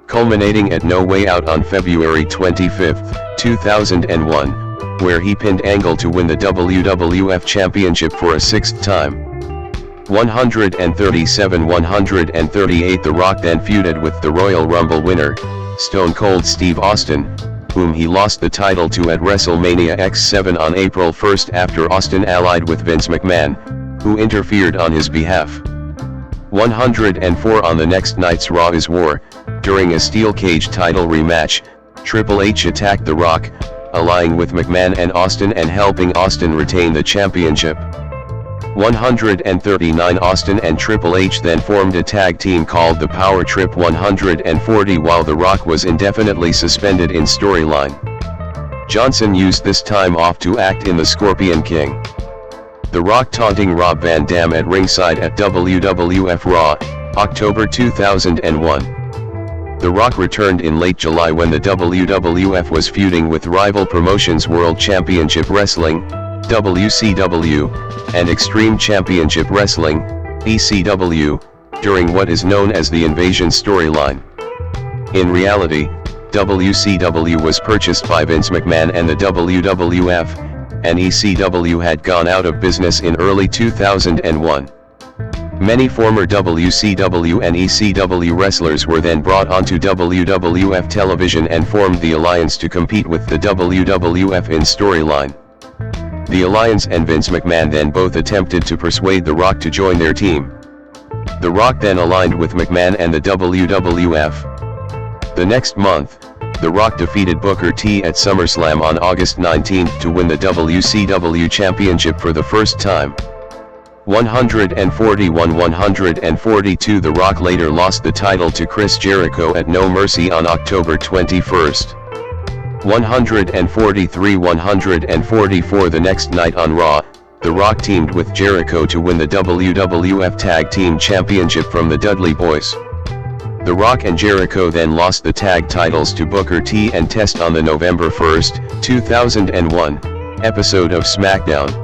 culminating at No Way Out on February 25, 2001, where he pinned Angle to win the WWF Championship for a 6th time. 137-138 The Rock then feuded with the Royal Rumble winner, Stone Cold Steve Austin, whom he lost the title to at WrestleMania X7 on April 1 after Austin allied with Vince McMahon, who interfered on his behalf. 104 On the next night's Raw is War, during a steel cage title rematch, Triple H attacked The Rock, allying with McMahon and Austin and helping Austin retain the championship. 139 Austin and Triple H then formed a tag team called the Power Trip 140 while The Rock was indefinitely suspended in storyline. Johnson used this time off to act in The Scorpion King. The Rock taunting Rob Van Dam at ringside at WWF Raw, October 2001. The Rock returned in late July when the WWF was feuding with rival promotions World Championship Wrestling, WCW, and Extreme Championship Wrestling, ECW, during what is known as the Invasion storyline. In reality, WCW was purchased by Vince McMahon and the WWF, and ECW had gone out of business in early 2001. Many former WCW and ECW wrestlers were then brought onto WWF television and formed the Alliance to compete with the WWF in storyline. The Alliance and Vince McMahon then both attempted to persuade The Rock to join their team. The Rock then aligned with McMahon and the WWF. The next month, The Rock defeated Booker T at SummerSlam on August 19 to win the WCW Championship for the first time. 141-142 The Rock later lost the title to Chris Jericho at No Mercy on October 21. 143-144 The next night on Raw, The Rock teamed with Jericho to win the WWF Tag Team Championship from the Dudley Boyz. The Rock and Jericho then lost the tag titles to Booker T and Test on the November 1, 2001, episode of SmackDown.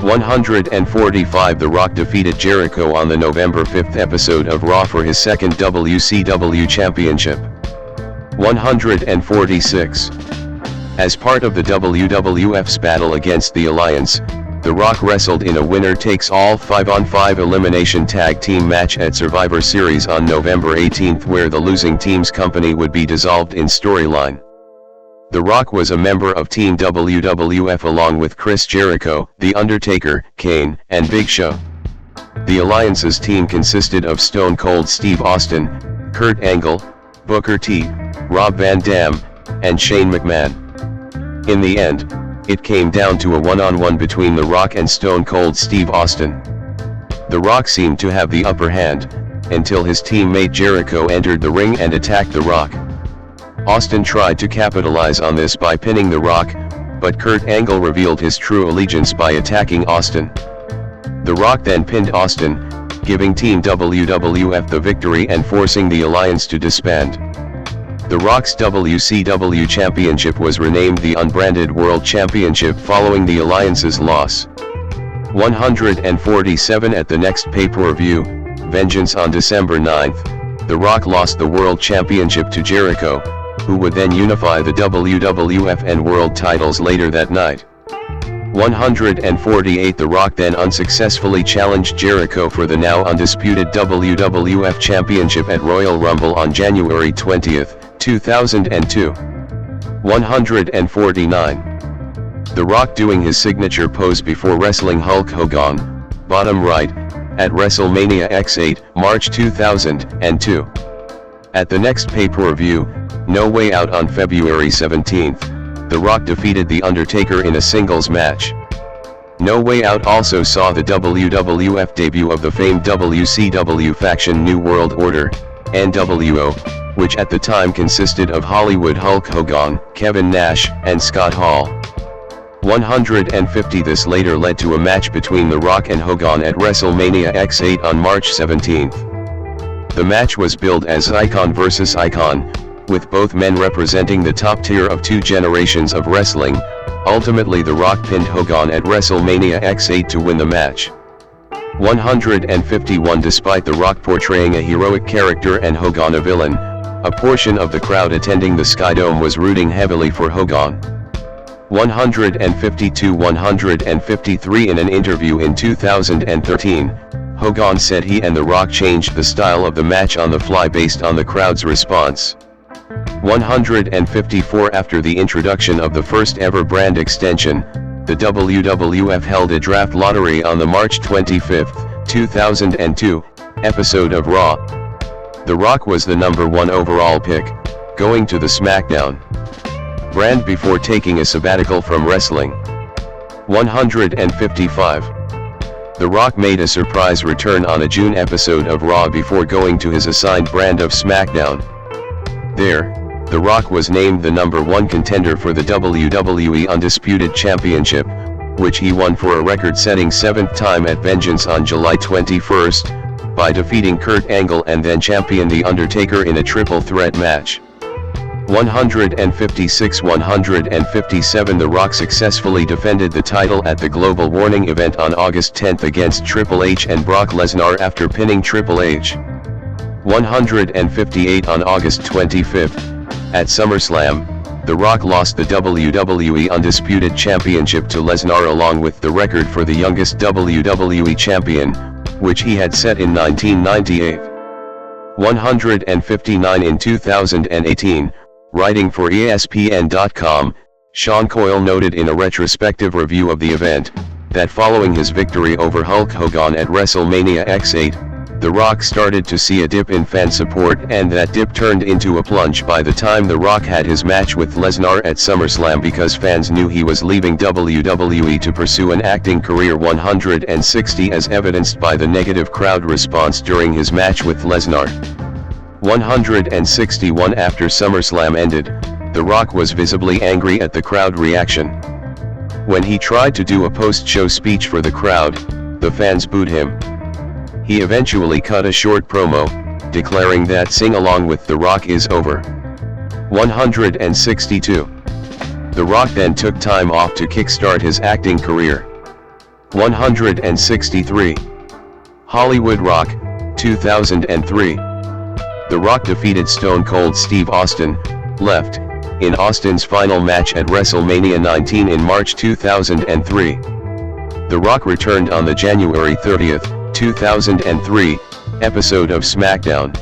145 The Rock defeated Jericho on the November 5 episode of Raw for his second WCW Championship. 146. As part of the WWF's battle against the Alliance, The Rock wrestled in a winner-takes-all 5-on-5 elimination tag team match at Survivor Series on November 18 where the losing team's company would be dissolved in storyline. The Rock was a member of Team WWF along with Chris Jericho, The Undertaker, Kane, and Big Show. The Alliance's team consisted of Stone Cold Steve Austin, Kurt Angle, Booker T, Rob Van Dam, and Shane McMahon. In the end, it came down to a one-on-one between The Rock and Stone Cold Steve Austin. The Rock seemed to have the upper hand, until his teammate Jericho entered the ring and attacked The Rock. Austin tried to capitalize on this by pinning The Rock, but Kurt Angle revealed his true allegiance by attacking Austin. The Rock then pinned Austin, giving Team WWF the victory and forcing the Alliance to disband. The Rock's WCW Championship was renamed the Unbranded World Championship following the Alliance's loss. 147 At the next pay-per-view, Vengeance on December 9, The Rock lost the World Championship to Jericho, who would then unify the WWF and World titles later that night. 148 The Rock then unsuccessfully challenged Jericho for the now undisputed WWF Championship at Royal Rumble on January 20, 2002. 149. The Rock doing his signature pose before wrestling Hulk Hogan, bottom right, at WrestleMania X8, March 2002. At the next pay-per-view, No Way Out on February 17, The Rock defeated The Undertaker in a singles match. No Way Out also saw the WWF debut of the famed WCW faction New World Order, NWO, which at the time consisted of Hollywood Hulk Hogan, Kevin Nash, and Scott Hall. 150 This later led to a match between The Rock and Hogan at WrestleMania X8 on March 17. The match was billed as Icon vs. Icon, with both men representing the top tier of two generations of wrestling. Ultimately The Rock pinned Hogan at WrestleMania X8 to win the match. 151 Despite The Rock portraying a heroic character and Hogan a villain, a portion of the crowd attending the Skydome was rooting heavily for Hogan. 152-153 In an interview in 2013, Hogan said he and The Rock changed the style of the match on the fly based on the crowd's response. 154 After the introduction of the first ever brand extension, the WWF held a draft lottery on the March 25, 2002, episode of Raw. The Rock was the #1 overall pick, going to the SmackDown brand before taking a sabbatical from wrestling. 155. The Rock made a surprise return on a June episode of Raw before going to his assigned brand of SmackDown. There, The Rock was named the #1 contender for the WWE Undisputed Championship, which he won for a record-setting 7th time at Vengeance on July 21, by defeating Kurt Angle and then champion The Undertaker in a triple threat match. 156-157 The Rock successfully defended the title at the Global Warning event on August 10 against Triple H and Brock Lesnar after pinning Triple H. 158 On August 25, at SummerSlam, The Rock lost the WWE Undisputed Championship to Lesnar along with the record for the youngest WWE champion, which he had set in 1998. 159 In 2018, writing for ESPN.com, Sean Coyle noted in a retrospective review of the event, that following his victory over Hulk Hogan at WrestleMania X8, The Rock started to see a dip in fan support and that dip turned into a plunge by the time The Rock had his match with Lesnar at SummerSlam because fans knew he was leaving WWE to pursue an acting career. 160 As evidenced by the negative crowd response during his match with Lesnar. 161 After SummerSlam ended, The Rock was visibly angry at the crowd reaction. When he tried to do a post-show speech for the crowd, the fans booed him. He eventually cut a short promo, declaring that sing-along with The Rock is over. 162. The Rock then took time off to kickstart his acting career. 163. Hollywood Rock, 2003. The Rock defeated Stone Cold Steve Austin, left, in Austin's final match at WrestleMania 19 in March 2003. The Rock returned on the January 30, 2003, episode of SmackDown,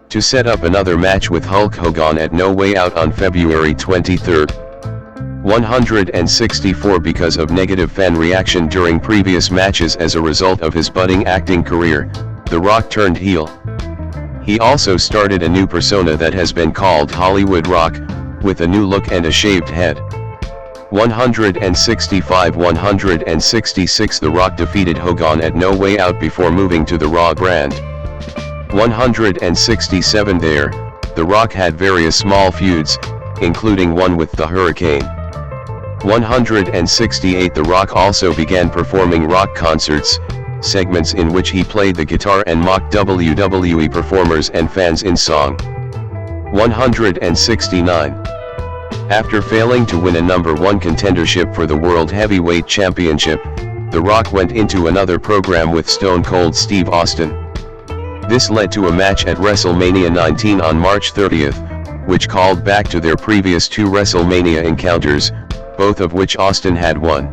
to set up another match with Hulk Hogan at No Way Out on February 23. 164 Because of negative fan reaction during previous matches as a result of his budding acting career, The Rock turned heel. He also started a new persona that has been called Hollywood Rock, with a new look and a shaved head. 165-166 The Rock defeated Hogan at No Way Out before moving to the Raw brand. 167 There, The Rock had various small feuds, including one with the Hurricane. 168 The Rock also began performing rock concerts, segments in which he played the guitar and mocked WWE performers and fans in song. 169. After failing to win a #1 contendership for the World Heavyweight Championship, The Rock went into another program with Stone Cold Steve Austin. This led to a match at WrestleMania 19 on March 30, which called back to their previous 2 WrestleMania encounters, both of which Austin had won.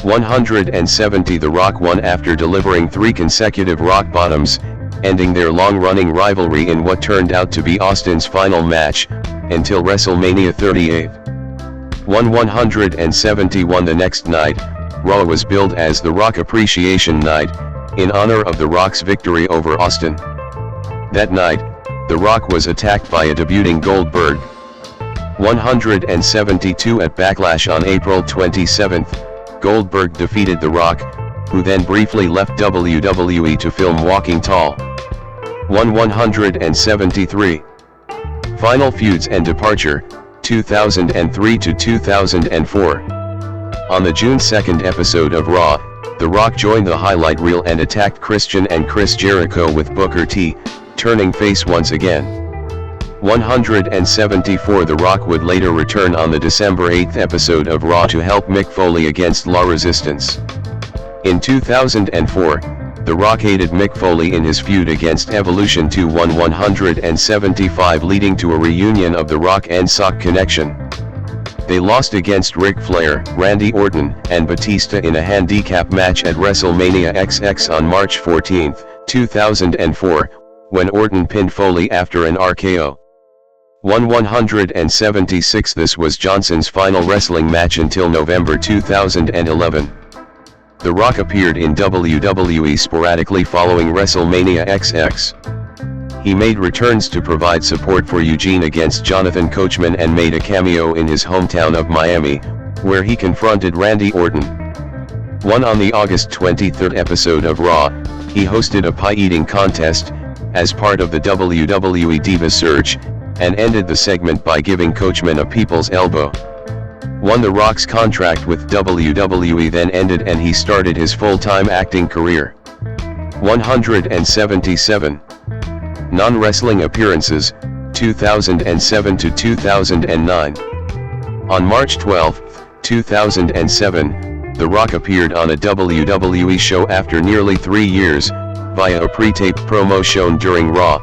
170 The Rock won after delivering 3 consecutive rock bottoms, ending their long-running rivalry in what turned out to be Austin's final match, until WrestleMania 38. 171 The next night, Raw was billed as the Rock Appreciation Night, in honor of The Rock's victory over Austin. That night, The Rock was attacked by a debuting Goldberg. 172 At Backlash on April 27, Goldberg defeated The Rock, who then briefly left WWE to film Walking Tall. 173. Final Feuds and Departure, 2003 to 2004. On the June 2 episode of Raw, The Rock joined the highlight reel and attacked Christian and Chris Jericho with Booker T, turning face once again. 174 The Rock would later return on the December 8 episode of Raw to help Mick Foley against La Resistance. In 2004, The Rock aided Mick Foley in his feud against Evolution 175 leading to a reunion of The Rock and Sock Connection. They lost against Ric Flair, Randy Orton, and Batista in a handicap match at WrestleMania XX on March 14, 2004, when Orton pinned Foley after an RKO. 176 This was Johnson's final wrestling match until November 2011. The Rock appeared in WWE sporadically following WrestleMania XX. He made returns to provide support for Eugene against Jonathan Coachman and made a cameo in his hometown of Miami, where he confronted Randy Orton. 1 On the August 23 episode of Raw, he hosted a pie-eating contest, as part of the WWE Diva Search, and ended the segment by giving Coachman a people's elbow. 1 The Rock's contract with WWE then ended and he started his full-time acting career. 177. Non-wrestling appearances, 2007 to 2009. On March 12, 2007, The Rock appeared on a WWE show after nearly 3 years, via a pre-taped promo shown during Raw.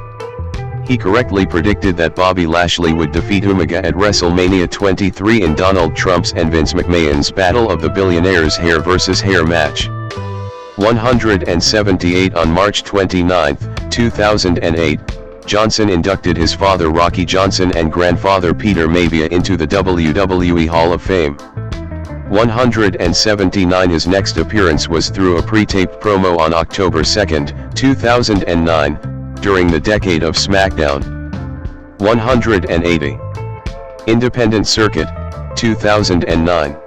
He correctly predicted that Bobby Lashley would defeat Umaga at WrestleMania 23 in Donald Trump's and Vince McMahon's Battle of the Billionaires hair versus hair match. 178 On March 29, 2008, Johnson inducted his father Rocky Johnson and grandfather Peter Maivia into the WWE Hall of Fame. 179 His next appearance was through a pre-taped promo on October 2, 2009, during the Decade of SmackDown. 180. Independent Circuit, 2009.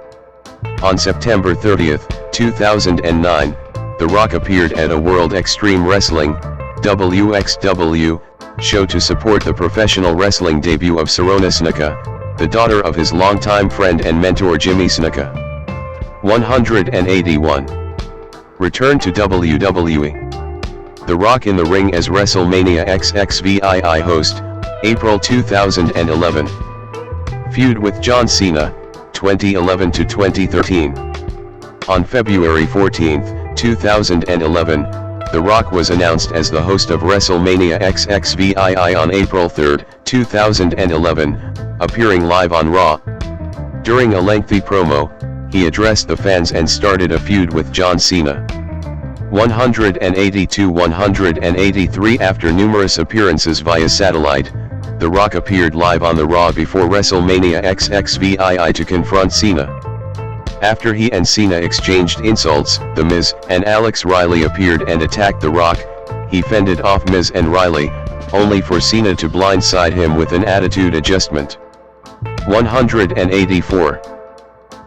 On September 30, 2009, The Rock appeared at a World Extreme Wrestling, WXW, show to support the professional wrestling debut of Sirona Snuka, the daughter of his longtime friend and mentor Jimmy Snuka. 181. Return to WWE. The Rock in the ring as WrestleMania XXVII host, April 2011. Feud with John Cena, 2011 to 2013. On February 14, 2011, The Rock was announced as the host of WrestleMania XXVII on April 3, 2011, appearing live on Raw. During a lengthy promo, he addressed the fans and started a feud with John Cena. 182-183 After numerous appearances via satellite, The Rock appeared live on the Raw before WrestleMania XXVII to confront Cena. After he and Cena exchanged insults, The Miz and Alex Riley appeared and attacked The Rock. He fended off Miz and Riley, only for Cena to blindside him with an attitude adjustment. 184.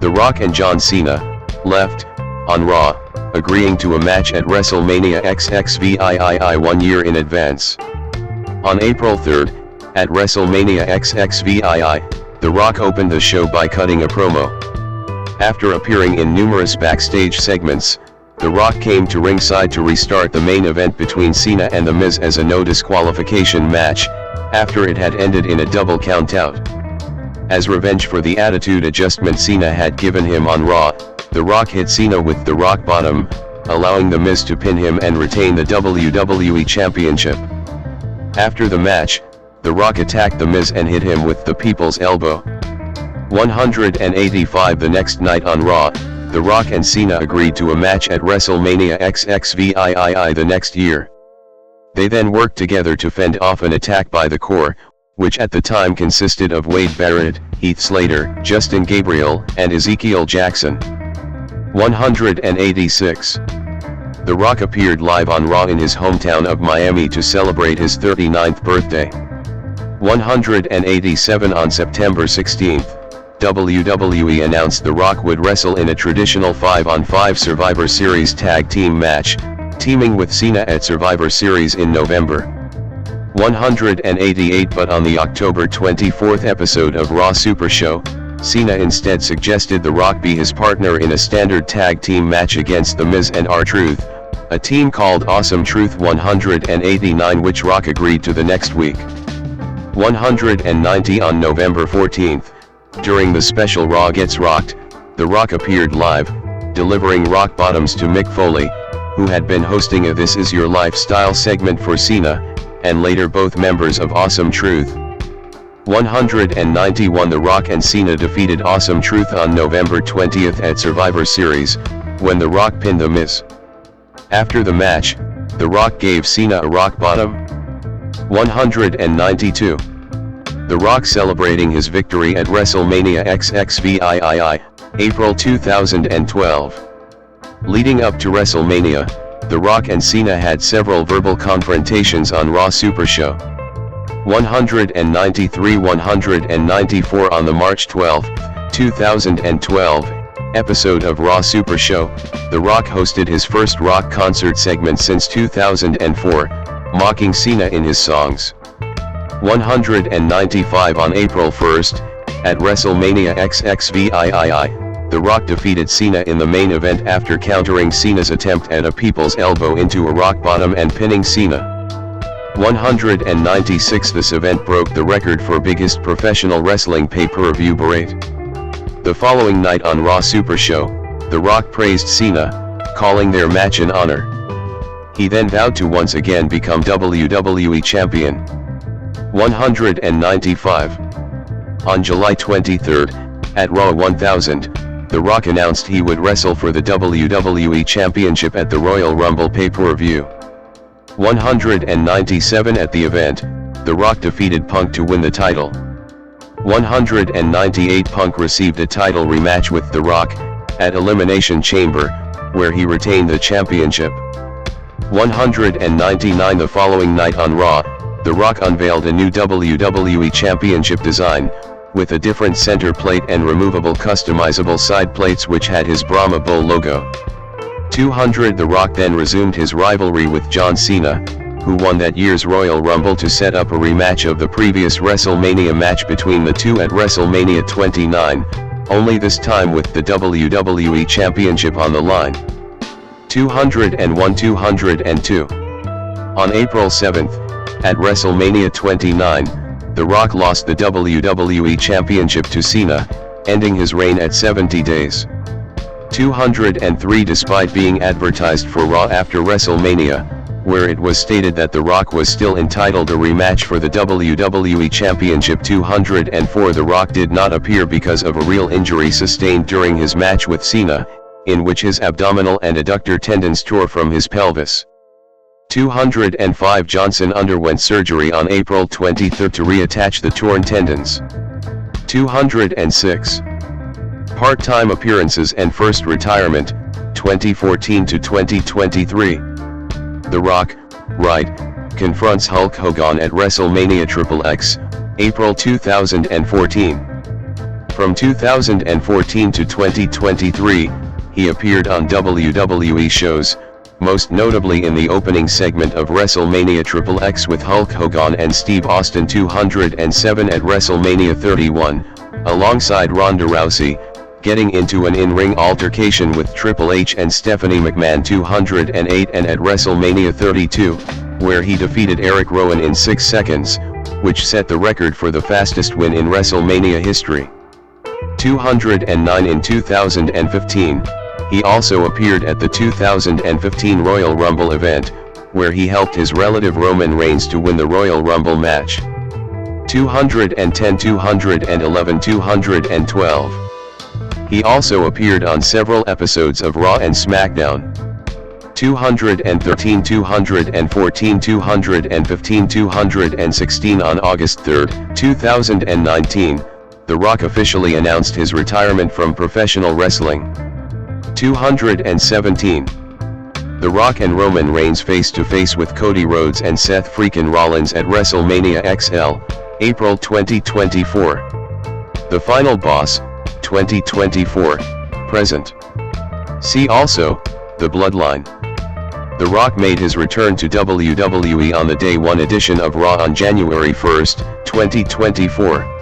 The Rock and John Cena left on Raw, agreeing to a match at WrestleMania XXVII 1 year in advance. On April 3, at WrestleMania XXVII, The Rock opened the show by cutting a promo. After appearing in numerous backstage segments, The Rock came to ringside to restart the main event between Cena and The Miz as a no disqualification match, after it had ended in a double countout. As revenge for the attitude adjustment Cena had given him on Raw, The Rock hit Cena with the Rock Bottom, allowing The Miz to pin him and retain the WWE Championship. After the match, The Rock attacked The Miz and hit him with the People's Elbow. 185 The next night on Raw, The Rock and Cena agreed to a match at WrestleMania XXVII the next year. They then worked together to fend off an attack by the Core, which at the time consisted of Wade Barrett, Heath Slater, Justin Gabriel, and Ezekiel Jackson. 186. The Rock appeared live on Raw in his hometown of Miami to celebrate his 39th birthday. 187 On September 16, WWE announced The Rock would wrestle in a traditional 5-on-5 Survivor Series tag team match, teaming with Cena at Survivor Series in November. 188 But on the October 24 episode of Raw Super Show, Cena instead suggested The Rock be his partner in a standard tag team match against The Miz and R-Truth, a team called Awesome Truth. 189 Which Rock agreed to the next week. 190 On November 14, during the special Raw Gets Rocked, The Rock appeared live, delivering rock bottoms to Mick Foley, who had been hosting a This Is Your Lifestyle segment for Cena, and later both members of Awesome Truth. 191 The Rock and Cena defeated Awesome Truth on November 20 at Survivor Series, when The Rock pinned The Miz. After the match, The Rock gave Cena a rock bottom. 192. The Rock celebrating his victory at WrestleMania XXVII, April 2012. Leading up to WrestleMania, The Rock and Cena had several verbal confrontations on Raw Super Show. 193-194 On the March 12, 2012, episode of Raw Super Show, The Rock hosted his first rock concert segment since 2004, mocking Cena in his songs. 195 On April 1st, at WrestleMania XXVIII, The Rock defeated Cena in the main event after countering Cena's attempt at a people's elbow into a rock bottom and pinning Cena. 196 This event broke the record for biggest professional wrestling pay-per-view parade. The following night on Raw Super Show, The Rock praised Cena, calling their match an honor. He then vowed to once again become WWE Champion. 195. On July 23, at Raw 1000, The Rock announced he would wrestle for the WWE Championship at the Royal Rumble pay-per-view. 197 At the event, The Rock defeated Punk to win the title. 198 Punk received a title rematch with The Rock, at Elimination Chamber, where he retained the championship. 199 The following night on Raw, The Rock unveiled a new WWE Championship design, with a different center plate and removable customizable side plates which had his Brahma Bull logo. 200 The Rock then resumed his rivalry with John Cena, who won that year's Royal Rumble to set up a rematch of the previous WrestleMania match between the two at WrestleMania 29, only this time with the WWE Championship on the line. 201 202. On April 7th, at WrestleMania 29, The Rock lost the WWE Championship to Cena, ending his reign at 70 days. 203 Despite being advertised for Raw after WrestleMania, where it was stated that The Rock was still entitled a rematch for the WWE Championship. 204 The Rock did not appear because of a real injury sustained during his match with Cena, in which his abdominal and adductor tendons tore from his pelvis. 205 Johnson underwent surgery on April 23 to reattach the torn tendons. 206. Part-time appearances and first retirement, 2014 to 2023. The Rock, right, confronts Hulk Hogan at WrestleMania XXX, April 2014. From 2014 to 2023, he appeared on WWE shows, most notably in the opening segment of WrestleMania XXX with Hulk Hogan and Steve Austin. 207 At WrestleMania 31, alongside Ronda Rousey, getting into an in-ring altercation with Triple H and Stephanie McMahon. 208 And at WrestleMania 32, where he defeated Eric Rowan in 6 seconds, which set the record for the fastest win in WrestleMania history. 209 In 2015, he also appeared at the 2015 Royal Rumble event, where he helped his relative Roman Reigns to win the Royal Rumble match. 210 211 212. He also appeared on several episodes of Raw and SmackDown. 213 214 215 216 On August 3, 2019, The Rock officially announced his retirement from professional wrestling. 217. The Rock and Roman Reigns face-to-face with Cody Rhodes and Seth freakin' Rollins at WrestleMania XL, April 2024. The Final Boss, 2024, present. See also, The Bloodline. The Rock made his return to WWE on the Day 1 edition of Raw on January 1, 2024.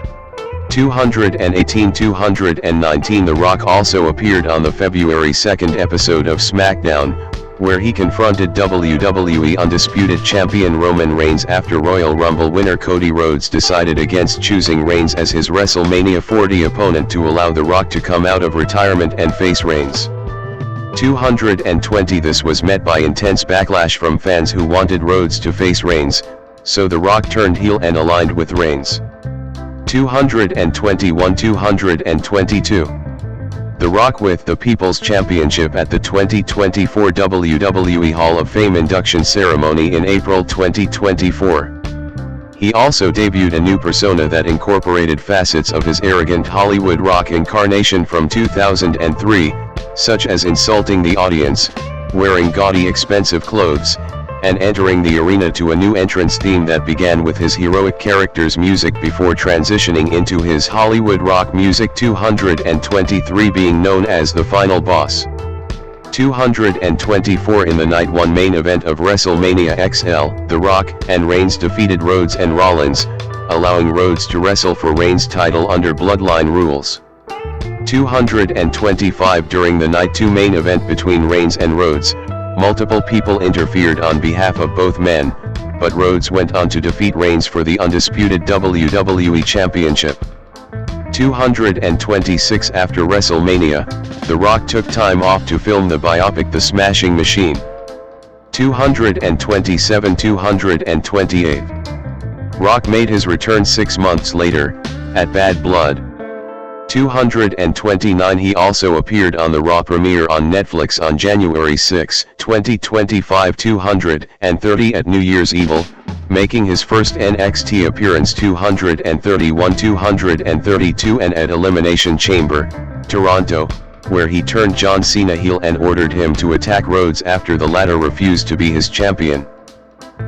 218 219 The Rock also appeared on the February 2nd episode of SmackDown, where he confronted WWE Undisputed Champion Roman Reigns after Royal Rumble winner Cody Rhodes decided against choosing Reigns as his WrestleMania 40 opponent to allow The Rock to come out of retirement and face Reigns. 220 This was met by intense backlash from fans who wanted Rhodes to face Reigns, so The Rock turned heel and aligned with Reigns. 221 222. The Rock with the People's Championship at the 2024 WWE Hall of Fame induction ceremony in April 2024. He also debuted a new persona that incorporated facets of his arrogant Hollywood Rock incarnation from 2003, such as insulting the audience, wearing gaudy expensive clothes, and entering the arena to a new entrance theme that began with his heroic character's music before transitioning into his Hollywood rock music. 223 being known as the final boss. 224 in the Night 1 main event of WrestleMania XL, The Rock and Reigns defeated Rhodes and Rollins, allowing Rhodes to wrestle for Reigns' title under Bloodline rules. 225 during the Night 2 main event between Reigns and Rhodes, multiple people interfered on behalf of both men, but Rhodes went on to defeat Reigns for the undisputed WWE Championship. 226 after WrestleMania, The Rock took time off to film the biopic The Smashing Machine. 227 228 Rock made his return 6 months later, at Bad Blood. 229 He also appeared on the Raw premiere on Netflix on January 6, 2025. 230 at New Year's Evil, making his first NXT appearance. 231 232 and at Elimination Chamber, Toronto, where he turned John Cena heel and ordered him to attack Rhodes after the latter refused to be his champion.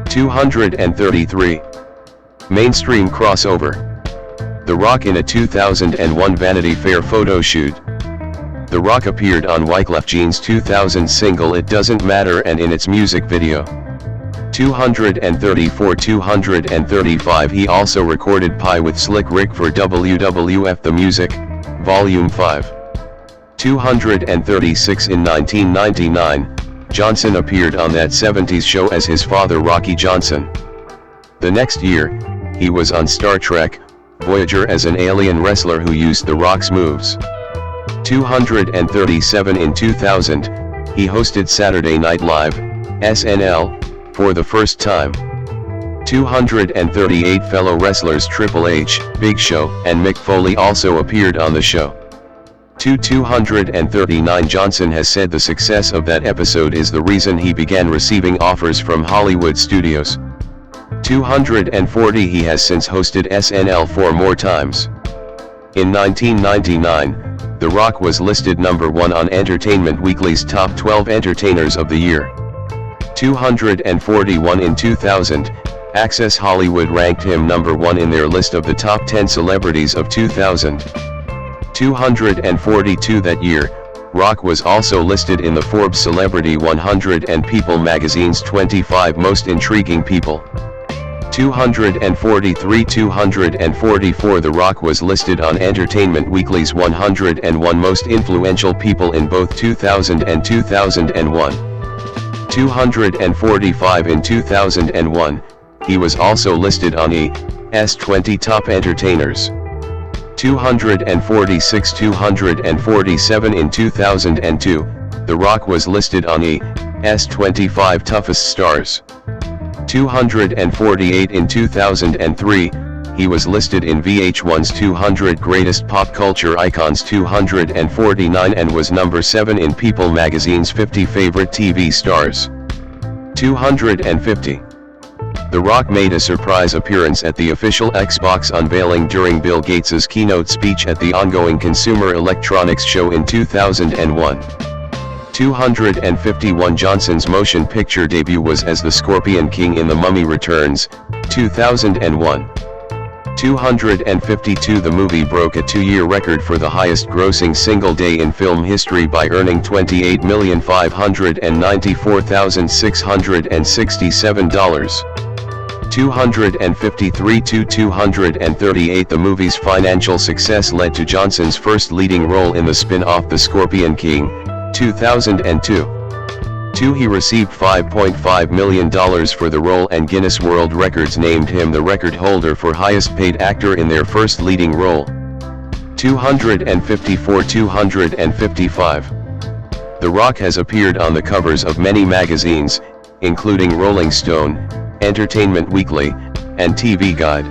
233 Mainstream crossover. The Rock in a 2001 Vanity Fair photo shoot. The Rock appeared on Wyclef Jean's 2000 single It Doesn't Matter and in its music video. 234 235 He also recorded Pie with Slick Rick for WWF The Music, Volume 5. 236 In 1999, Johnson appeared on That 70s Show as his father Rocky Johnson. The next year, he was on Star Trek, Voyager as an alien wrestler who used The Rock's moves. 237 In 2000, he hosted Saturday Night Live, SNL, for the first time. 238 Fellow wrestlers Triple H, Big Show, and Mick Foley also appeared on the show. 239 Johnson has said the success of that episode is the reason he began receiving offers from Hollywood studios. 240 He has since hosted SNL 4 more times. In 1999, The Rock was listed number 1 on Entertainment Weekly's Top 12 Entertainers of the Year. 241 In 2000, Access Hollywood ranked him number 1 in their list of the top 10 celebrities of 2000. 242 That year, Rock was also listed in the Forbes Celebrity 100 and People magazine's 25 Most Intriguing People. 243 244 The Rock was listed on Entertainment Weekly's 101 Most Influential People in both 2000 and 2001. 245 In 2001, he was also listed on E!'s 20 Top Entertainers. 246 247 In 2002, The Rock was listed on E!'s 25 Toughest Stars. 248 In 2003, he was listed in VH1's 200 Greatest Pop Culture Icons 249 and was number 7 in People magazine's 50 Favorite TV Stars. 250. The Rock made a surprise appearance at the official Xbox unveiling during Bill Gates's keynote speech at the ongoing Consumer Electronics Show in 2001. 251 Johnson's motion picture debut was as the Scorpion King in The Mummy Returns, 2001. 252 The movie broke a 2-year record for the highest grossing single day in film history by earning $28,594,667. 253 to 238 The movie's financial success led to Johnson's first leading role in the spin-off The Scorpion King, 2002. 2. He received $5.5 million for the role and Guinness World Records named him the record holder for highest paid actor in their first leading role. 254 255. The Rock has appeared on the covers of many magazines, including Rolling Stone, Entertainment Weekly, and TV Guide.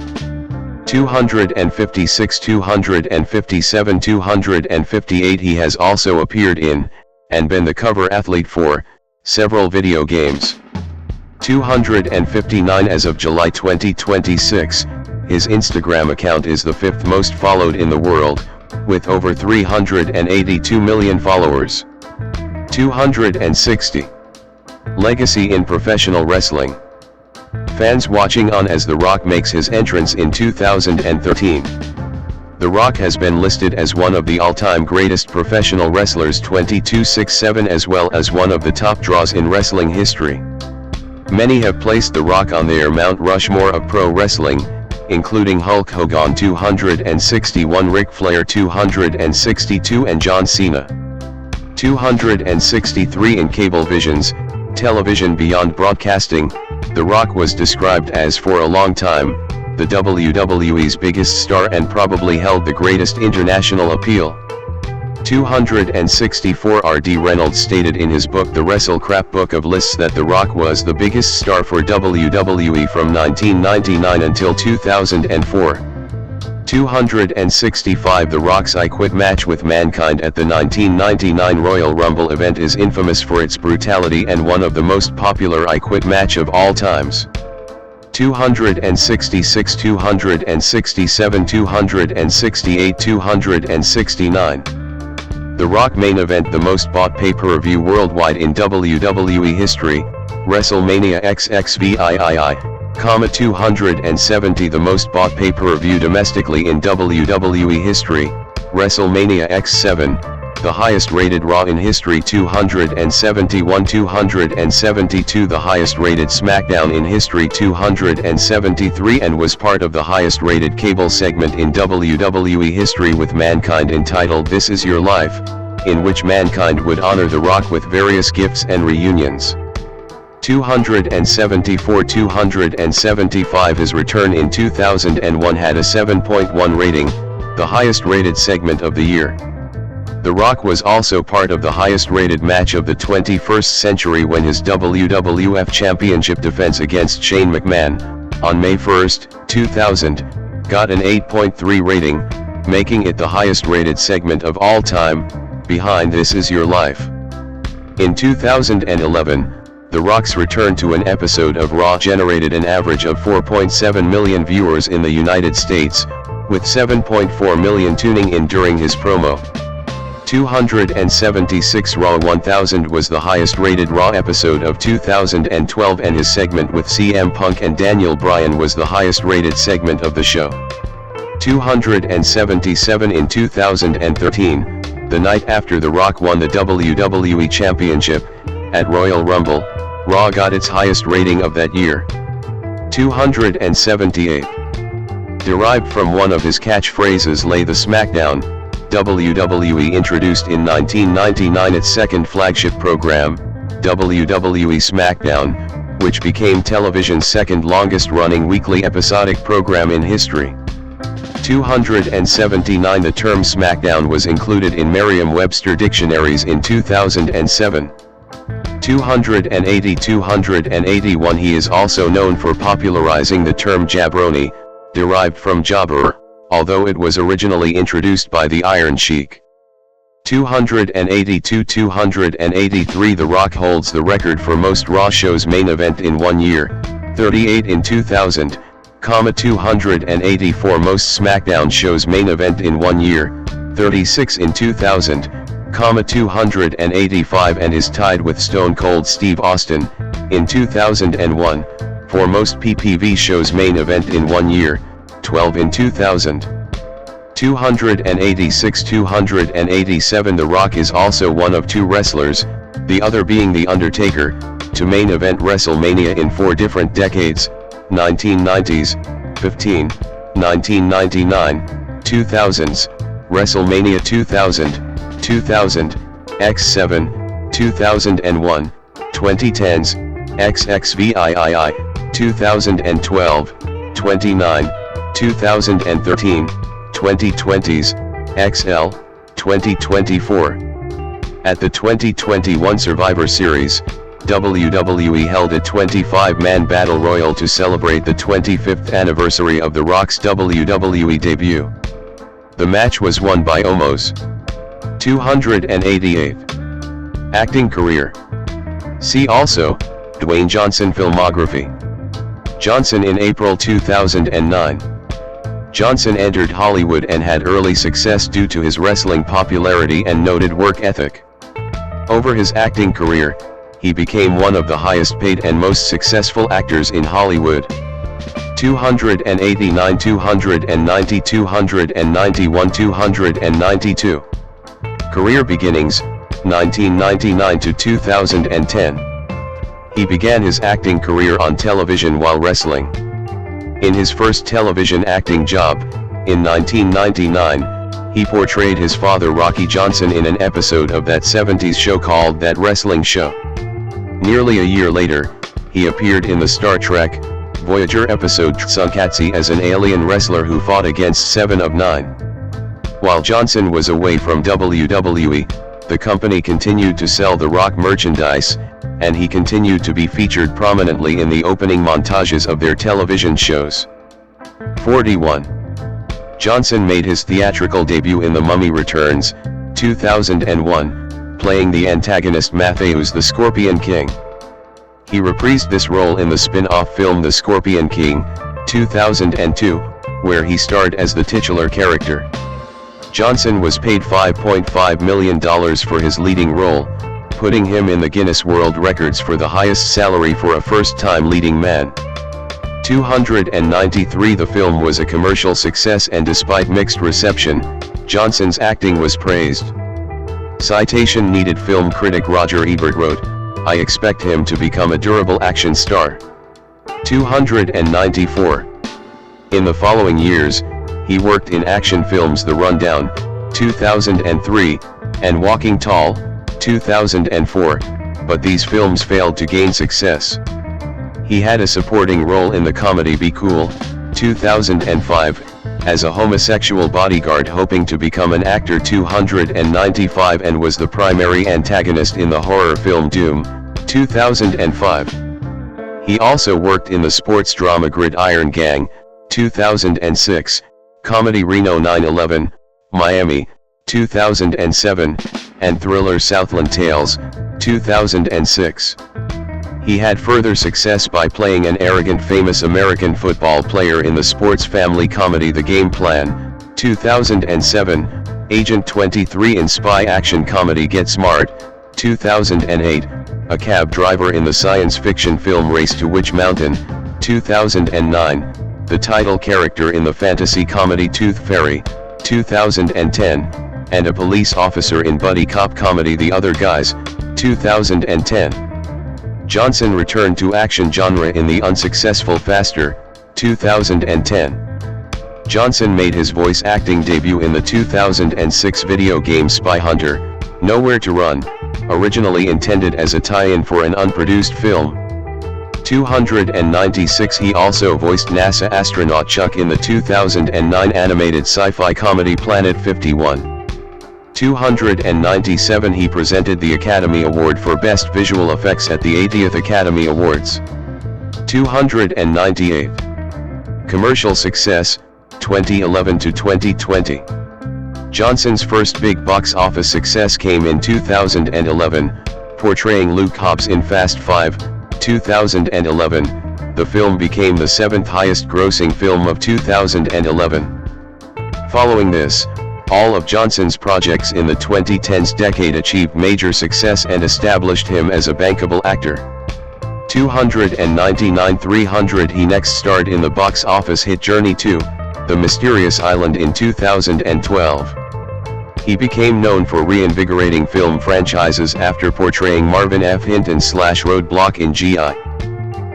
256 257 258 He has also appeared in, and been the cover athlete for, several video games. 259 As of July 2026, his Instagram account is the 5th most followed in the world, with over 382 million followers. 260. Legacy in professional wrestling. Fans watching on as The Rock makes his entrance in 2013. The Rock has been listed as one of the all-time greatest professional wrestlers 22/6/7 as well as one of the top draws in wrestling history. Many have placed The Rock on their Mount Rushmore of pro wrestling, including Hulk Hogan 261, Ric Flair 262 and John Cena 263. In Cablevision's Television Beyond Broadcasting, The Rock was described as for a long time the WWE's biggest star and probably held the greatest international appeal. 264. R.D. Reynolds stated in his book The Wrestle Crap Book of Lists that The Rock was the biggest star for WWE from 1999 until 2004. 265. The Rock's I Quit match with Mankind at the 1999 Royal Rumble event is infamous for its brutality and one of the most popular I Quit match of all times. 266, 267, 268, 269. The Rock main event, the most bought pay-per-view worldwide in WWE history, WrestleMania XXVIII, 270. The most bought pay-per-view domestically in WWE history, WrestleMania X7, the highest rated Raw in history 271, 272. The highest rated SmackDown in history 273 and was part of the highest rated cable segment in WWE history with Mankind entitled This Is Your Life, in which Mankind would honor The Rock with various gifts and reunions. 274, 275. His return in 2001 had a 7.1 rating, the highest rated segment of the year. The Rock was also part of the highest rated match of the 21st century when his WWF Championship defense against Shane McMahon, on May 1, 2000, got an 8.3 rating, making it the highest rated segment of all time, behind This Is Your Life. In 2011, The Rock's return to an episode of Raw generated an average of 4.7 million viewers in the United States, with 7.4 million tuning in during his promo. 276. Raw 1000 was the highest rated Raw episode of 2012 and his segment with CM Punk and Daniel Bryan was the highest rated segment of the show. 277. In 2013, the night after The Rock won the WWE Championship, at Royal Rumble, Raw got its highest rating of that year. 278. Derived from one of his catchphrases Lay the Smackdown, WWE introduced in 1999 its second flagship program, WWE SmackDown, which became television's second longest running weekly episodic program in history. 279. The term SmackDown was included in Merriam-Webster dictionaries in 2007. 280. 281. He is also known for popularizing the term jabroni, derived from jobber, although it was originally introduced by the Iron Sheik. 282. 283. The Rock holds the record for most Raw shows main event in 1 year, 38 in 2000, 284. Most SmackDown shows main event in 1 year, 36 in 2000, 285 and is tied with Stone Cold Steve Austin, in 2001, for most PPV shows main event in 1 year, 12 in 2000. 286. 287. The Rock is also one of two wrestlers, the other being The Undertaker, to main event WrestleMania in 4 different decades, 1990s, 15, 1999, 2000s, WrestleMania 2000, 2000, X7, 2001, 2010s, XXVIII, 2012, 29, 2013, 2020s, XL, 2024. At the 2021 Survivor Series, WWE held a 25-man battle royal to celebrate the 25th anniversary of The Rock's WWE debut. The match was won by Omos. 288. Acting career. See also, Dwayne Johnson filmography. Johnson in April 2009. Johnson entered Hollywood and had early success due to his wrestling popularity and noted work ethic. Over his acting career, he became one of the highest paid and most successful actors in Hollywood. 289, 290, 291, 292. Career beginnings, 1999 to 2010. He began his acting career on television while wrestling. In his first television acting job, in 1999, he portrayed his father Rocky Johnson in an episode of that 70s show called That Wrestling Show. Nearly a year later, he appeared in the Star Trek Voyager episode Tsunkatsu as an alien wrestler who fought against 7 of 9. While Johnson was away from WWE, the company continued to sell The Rock merchandise, and he continued to be featured prominently in the opening montages of their television shows. 41. Johnson made his theatrical debut in The Mummy Returns, 2001, playing the antagonist Matthäus the Scorpion King. He reprised this role in the spin-off film The Scorpion King, 2002, where he starred as the titular character. Johnson was paid $5.5 million for his leading role, putting him in the Guinness World Records for the highest salary for a first-time leading man. 293. The film was a commercial success, and despite mixed reception, Johnson's acting was praised. Citation needed. Film critic Roger Ebert wrote, "I expect him to become a durable action star." 294. In the following years, he worked in action films The Rundown, 2003, and Walking Tall, 2004, but these films failed to gain success. He had a supporting role in the comedy Be Cool, 2005, as a homosexual bodyguard hoping to become an actor. 295, and was the primary antagonist in the horror film Doom, 2005. He also worked in the sports drama Gridiron Gang, 2006, comedy Reno 9/11, Miami, 2007, and thriller Southland Tales, 2006. He had further success by playing an arrogant famous American football player in the sports family comedy The Game Plan, 2007, Agent 23 in spy action comedy Get Smart, 2008, a cab driver in the science fiction film Race to Witch Mountain, 2009, the title character in the fantasy comedy Tooth Fairy, 2010, and a police officer in buddy cop comedy The Other Guys, 2010. Johnson returned to action genre in the unsuccessful Faster, 2010. Johnson made his voice acting debut in the 2006 video game Spy Hunter, Nowhere to Run, originally intended as a tie-in for an unproduced film. 296. He also voiced NASA astronaut Chuck in the 2009 animated sci-fi comedy Planet 51. 297. He presented the Academy Award for Best Visual Effects at the 80th Academy Awards. 298. Commercial success, 2011 to 2020. Johnson's first big box office success came in 2011, portraying Luke Hobbs in Fast 5, 2011. The film became the 7th highest grossing film of 2011. Following this, all of Johnson's projects in the 2010s decade achieved major success and established him as a bankable actor. 299. 300. He next starred in the box office hit Journey to The Mysterious Island in 2012. He became known for reinvigorating film franchises after portraying Marvin F. Hinton / Roadblock in G.I.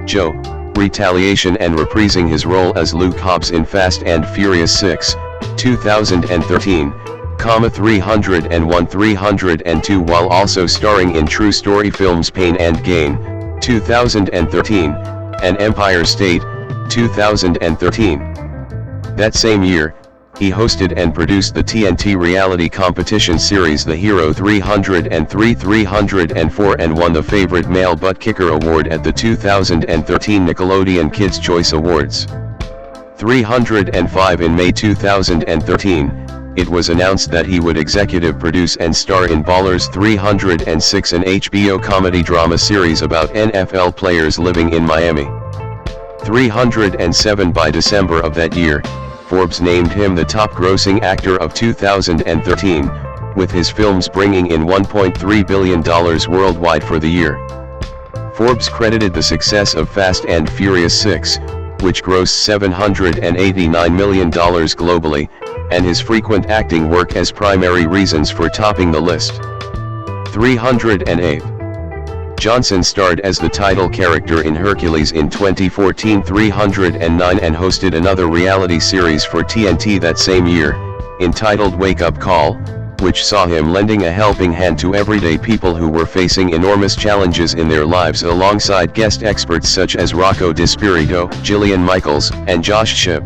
Joe, Retaliation, and reprising his role as Luke Hobbs in Fast and Furious 6, 2013, 301 302, while also starring in true story films Pain and Gain, 2013, and Empire State, 2013. That same year, he hosted and produced the TNT reality competition series The Hero 303 304 and won the Favorite Male Butt Kicker Award at the 2013 Nickelodeon Kids' Choice Awards. 305. In May 2013, it was announced that he would executive produce and star in Ballers 306, an HBO comedy drama series about NFL players living in Miami. 307. By December of that year, Forbes named him the top grossing actor of 2013, with his films bringing in $1.3 billion worldwide for the year. Forbes credited the success of Fast and Furious 6, which grossed $789 million globally, and his frequent acting work as primary reasons for topping the list. 308. Johnson starred as the title character in Hercules in 2014. 309 and hosted another reality series for TNT that same year, entitled Wake Up Call, which saw him lending a helping hand to everyday people who were facing enormous challenges in their lives alongside guest experts such as Rocco DiSpirito, Jillian Michaels, and Josh Shipp.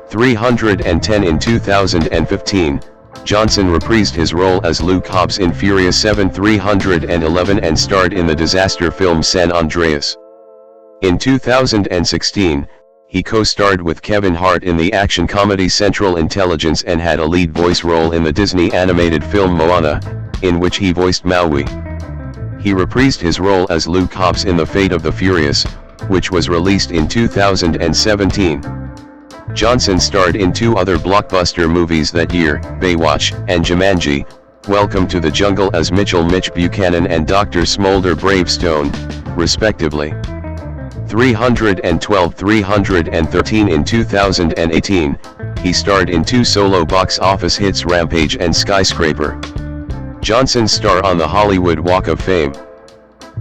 310 In 2015, Johnson reprised his role as Luke Hobbs in Furious 7. 311 and starred in the disaster film San Andreas. In 2016, he co-starred with Kevin Hart in the action comedy Central Intelligence and had a lead voice role in the Disney animated film Moana, in which he voiced Maui. He reprised his role as Luke Hobbs in The Fate of the Furious, which was released in 2017. Johnson starred in 2 other blockbuster movies that year, Baywatch and Jumanji: Welcome to the Jungle as Mitchell Mitch Buchanan and Dr. Smolder Bravestone, respectively. 312 313 In 2018, he starred in 2 solo box office hits Rampage and Skyscraper. Johnson's star on the Hollywood Walk of Fame.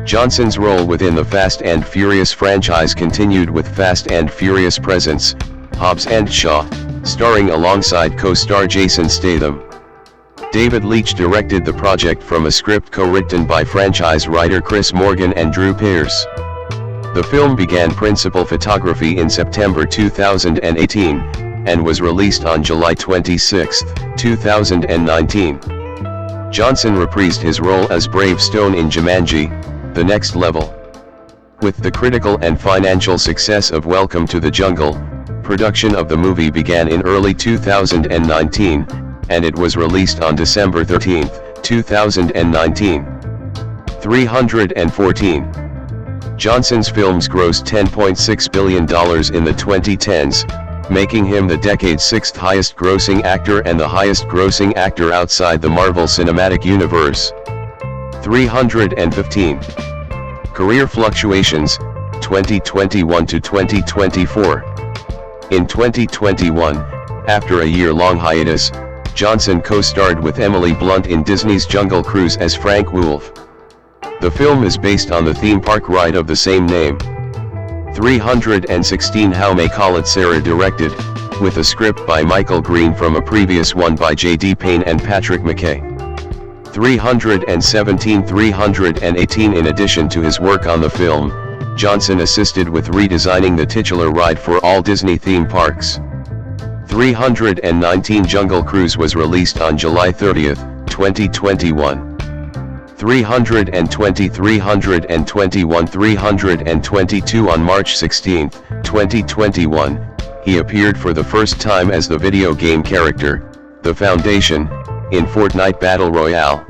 Johnson's role within the Fast and Furious franchise continued with Fast and Furious Presents, Hobbs and Shaw, starring alongside co-star Jason Statham. David Leitch directed the project from a script co-written by franchise writer Chris Morgan and Drew Pearce. The film began principal photography in September 2018, and was released on July 26, 2019. Johnson reprised his role as Bravestone in Jumanji: The Next Level. With the critical and financial success of Welcome to the Jungle, production of the movie began in early 2019, and it was released on December 13, 2019. 314. Johnson's films grossed $10.6 billion in the 2010s, making him the decade's 6th highest grossing actor and the highest grossing actor outside the Marvel Cinematic Universe. 315. Career fluctuations, 2021 to 2024. In 2021, after a year-long hiatus, Johnson co-starred with Emily Blunt in Disney's Jungle Cruise as Frank Wolf. The film is based on the theme park ride of the same name. 316 How May Call It Sarah directed, with a script by Michael Green from a previous one by J.D. Payne and Patrick McKay. 317 318 In addition to his work on the film, Johnson assisted with redesigning the titular ride for all Disney theme parks. 319 Jungle Cruise was released on July 30, 2021. 320 321 322 On March 16, 2021, he appeared for the first time as the video game character, The Foundation, in Fortnite Battle Royale.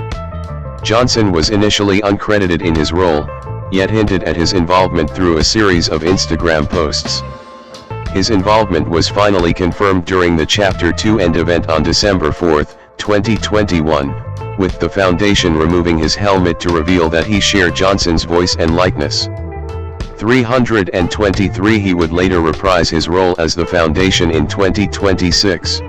Johnson was initially uncredited in his role, yet hinted at his involvement through a series of Instagram posts. His involvement was finally confirmed during the Chapter 2 end event on December 4, 2021, with the Foundation removing his helmet to reveal that he shared Johnson's voice and likeness. 323 He would later reprise his role as the Foundation in 2026.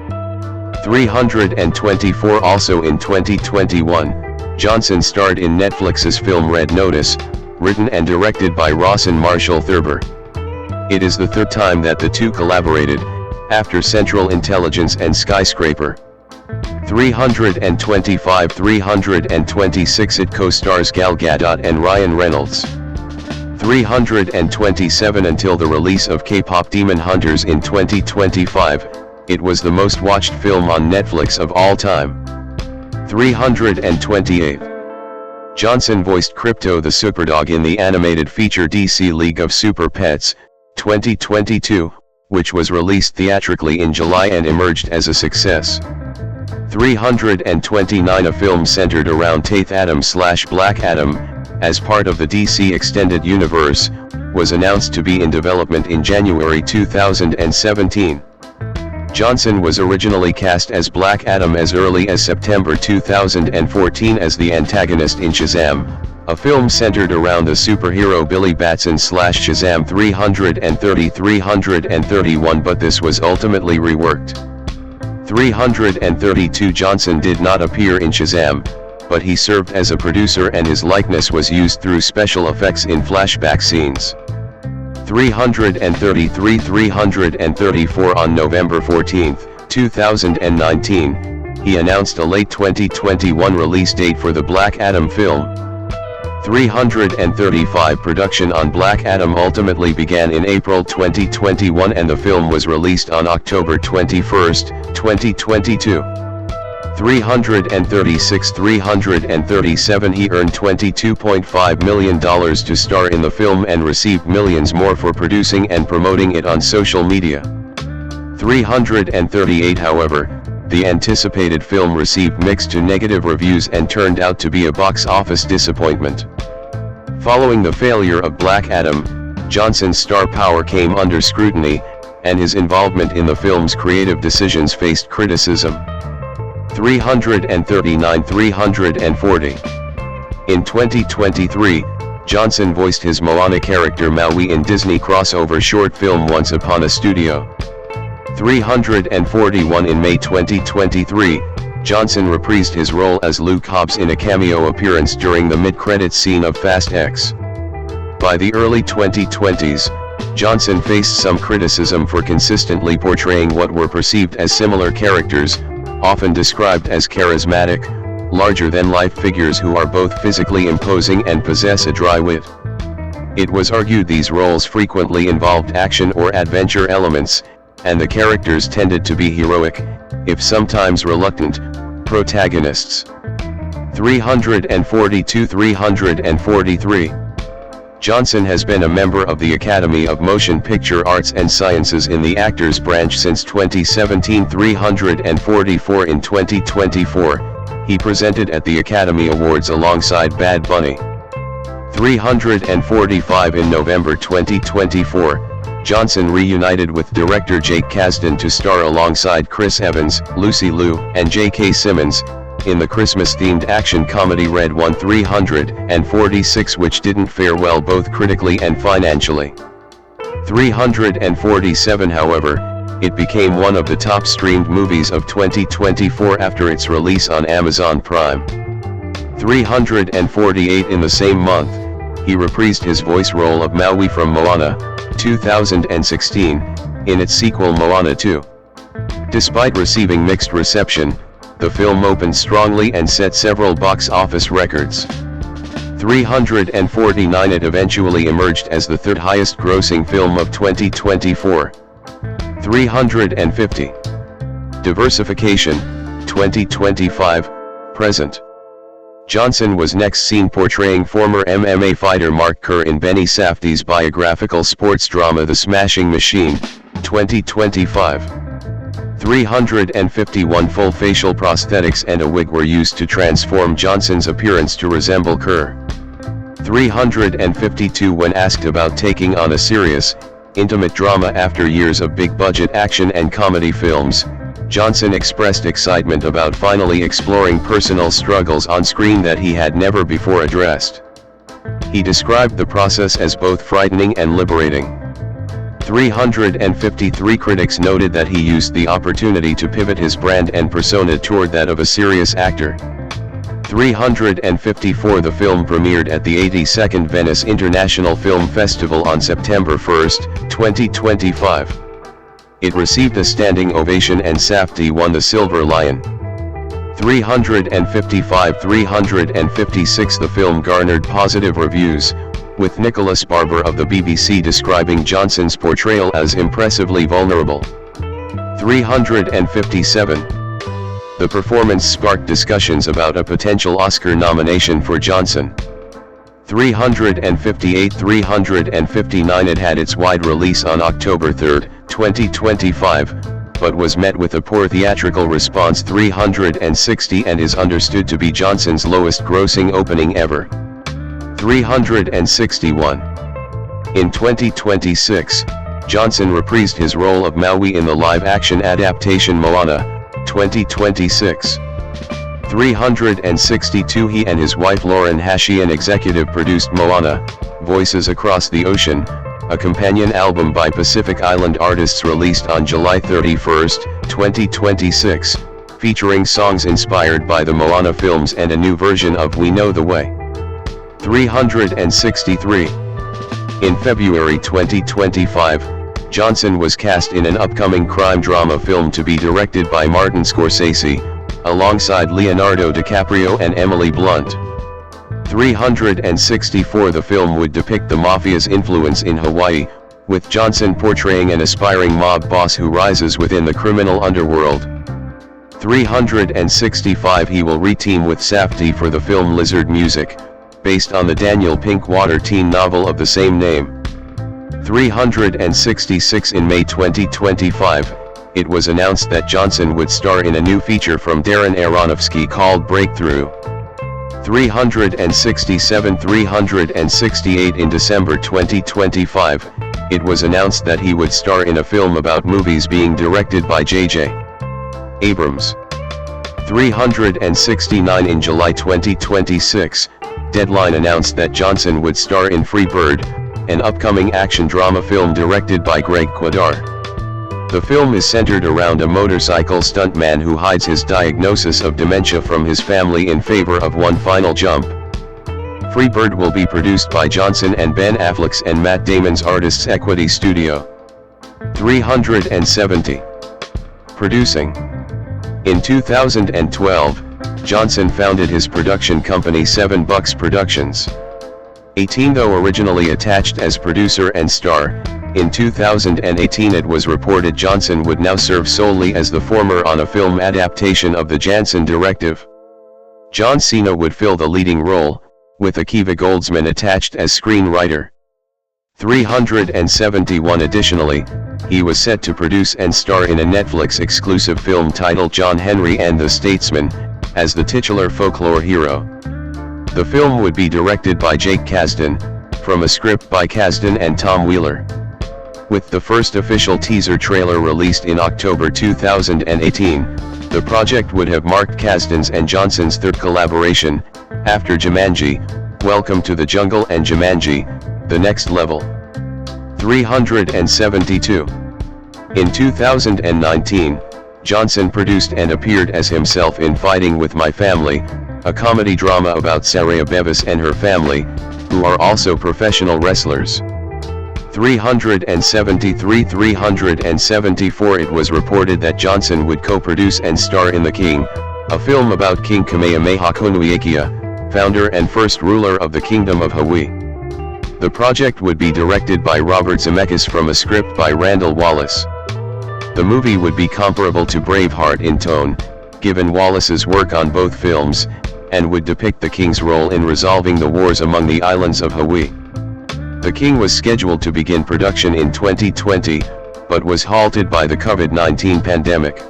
324 Also in 2021, Johnson starred in Netflix's film Red Notice, written and directed by Rawson Marshall Thurber. It is the 3rd time that the two collaborated, after Central Intelligence and Skyscraper. 325 326 It co-stars Gal Gadot and Ryan Reynolds. 327 Until the release of K-pop Demon Hunters in 2025, it was the most watched film on Netflix of all time. 328. Johnson voiced Crypto the Superdog in the animated feature DC League of Super Pets, 2022, which was released theatrically in July and emerged as a success. 329 A film centered around Taith Adam/Black Adam, as part of the DC Extended Universe, was announced to be in development in January 2017. Johnson was originally cast as Black Adam as early as September 2014 as the antagonist in Shazam, a film centered around the superhero Billy Batson / Shazam 330-331, but this was ultimately reworked. 332 Johnson did not appear in Shazam, but he served as a producer and his likeness was used through special effects in flashback scenes. 334 On November 14, 2019, he announced a late 2021 release date for the Black Adam film. 335 Production on Black Adam ultimately began in April 2021 and the film was released on October 21, 2022. 337 He earned $22.5 million to star in the film and received millions more for producing and promoting it on social media. 338 However, the anticipated film received mixed to negative reviews and turned out to be a box office disappointment. Following the failure of Black Adam, Johnson's star power came under scrutiny, and his involvement in the film's creative decisions faced criticism. 340 In 2023, Johnson voiced his Moana character Maui in Disney crossover short film Once Upon a Studio. 341 In May 2023, Johnson reprised his role as Luke Hobbs in a cameo appearance during the mid-credits scene of Fast X. By the early 2020s, Johnson faced some criticism for consistently portraying what were perceived as similar characters, often described as charismatic, larger-than-life figures who are both physically imposing and possess a dry wit. It was argued these roles frequently involved action or adventure elements, and the characters tended to be heroic, if sometimes reluctant, protagonists. 343 Johnson has been a member of the Academy of Motion Picture Arts and Sciences in the Actors Branch since 2017. 344 In 2024, he presented at the Academy Awards alongside Bad Bunny. 345 In November 2024, Johnson reunited with director Jake Kasdan to star alongside Chris Evans, Lucy Liu, and J.K. Simmons, in the Christmas-themed action comedy Red One. 346 which didn't fare well both critically and financially. 347 However, it became one of the top-streamed movies of 2024 after its release on Amazon Prime. 348 In the same month, he reprised his voice role of Maui from Moana, 2016, in its sequel Moana 2. Despite receiving mixed reception, the film opened strongly and set several box office records. 349 It eventually emerged as the third highest grossing film of 2024. 350 Diversification, 2025, present. Johnson was next seen portraying former MMA fighter Mark Kerr in Benny Safdie's biographical sports drama The Smashing Machine, 2025. 351 Full facial prosthetics and a wig were used to transform Johnson's appearance to resemble Kerr. 352 When asked about taking on a serious, intimate drama after years of big-budget action and comedy films, Johnson expressed excitement about finally exploring personal struggles on screen that he had never before addressed. He described the process as both frightening and liberating. 353 Critics noted that he used the opportunity to pivot his brand and persona toward that of a serious actor. 354 The film premiered at the 82nd Venice International Film Festival on September 1, 2025. It received a standing ovation and Safdie won the Silver Lion. 356 The film garnered positive reviews, with Nicholas Barber of the BBC describing Johnson's portrayal as impressively vulnerable. 357 The performance sparked discussions about a potential Oscar nomination for Johnson. 359 It had its wide release on October 3, 2025, but was met with a poor theatrical response. 360 and is understood to be Johnson's lowest grossing opening ever. 361 In 2026, Johnson reprised his role of Maui in the live-action adaptation Moana, 2026. 362 He and his wife Lauren Hashian executive produced Moana, Voices Across the Ocean, a companion album by Pacific Island artists released on July 31, 2026, featuring songs inspired by the Moana films and a new version of We Know the Way. 363. In February 2025, Johnson was cast in an upcoming crime drama film to be directed by Martin Scorsese, alongside Leonardo DiCaprio and Emily Blunt. 364 The film would depict the mafia's influence in Hawaii, with Johnson portraying an aspiring mob boss who rises within the criminal underworld. 365 He will re-team with Safdie for the film Lizard Music, based on the Daniel Pinkwater teen novel of the same name. 366 In May 2025, it was announced that Johnson would star in a new feature from Darren Aronofsky called Breakthrough. 367 368 In December 2025, it was announced that he would star in a film about movies being directed by J.J. Abrams. 369 In July 2026, Deadline announced that Johnson would star in Free Bird, an upcoming action drama film directed by Greg Quadar. The film is centered around a motorcycle stuntman who hides his diagnosis of dementia from his family in favor of one final jump. Free Bird will be produced by Johnson and Ben Affleck's and Matt Damon's Artists Equity Studio. 370. Producing. In 2012, Johnson founded his production company 7 Bucks Productions. 18 Though originally attached as producer and star, in 2018 it was reported Johnson would now serve solely as the former on a film adaptation of the Jansen Directive. John Cena would fill the leading role, with Akiva Goldsman attached as screenwriter. 371 Additionally, he was set to produce and star in a Netflix-exclusive film titled John Henry and the Statesman, as the titular folklore hero. The film would be directed by Jake Kasdan, from a script by Kasdan and Tom Wheeler. With the first official teaser trailer released in October 2018, the project would have marked Kasdan's and Johnson's third collaboration, after Jumanji, Welcome to the Jungle and Jumanji, The Next Level. 372. In 2019, Johnson produced and appeared as himself in Fighting with My Family, a comedy drama about Saraya Bevis and her family, who are also professional wrestlers. 373 374 It was reported that Johnson would co-produce and star in The King, a film about King Kamehameha Konuikia, founder and first ruler of the Kingdom of Hawaii. The project would be directed by Robert Zemeckis from a script by Randall Wallace. The movie would be comparable to Braveheart in tone, given Wallace's work on both films, and would depict the King's role in resolving the wars among the islands of Hawaii. The King was scheduled to begin production in 2020, but was halted by the COVID-19 pandemic.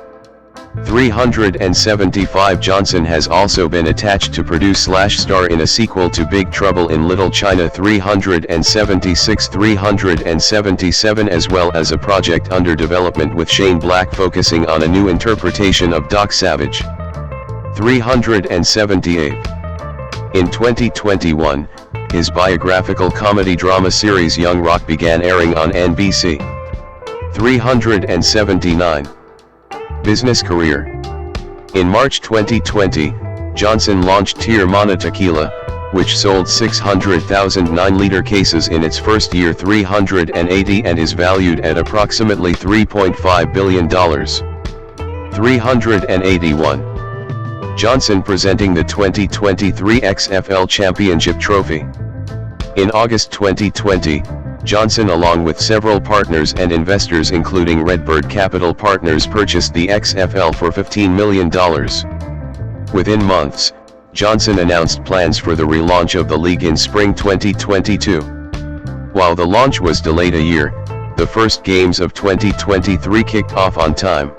375 Johnson has also been attached to produce/star in a sequel to Big Trouble in Little China. 376 377 as well as a project under development with Shane Black focusing on a new interpretation of Doc Savage. 378. In 2021, his biographical comedy drama series Young Rock began airing on NBC. 379. Business career. In March 2020, Johnson launched Tier-Mana Tequila, which sold 600,000 9-liter cases in its first year. 380 and is valued at approximately $3.5 billion. 381. Johnson presenting the 2023 XFL Championship Trophy. In August 2020, Johnson along with several partners and investors including Redbird Capital Partners purchased the XFL for $15 million. Within months, Johnson announced plans for the relaunch of the league in spring 2022. While the launch was delayed a year, the first games of 2023 kicked off on time.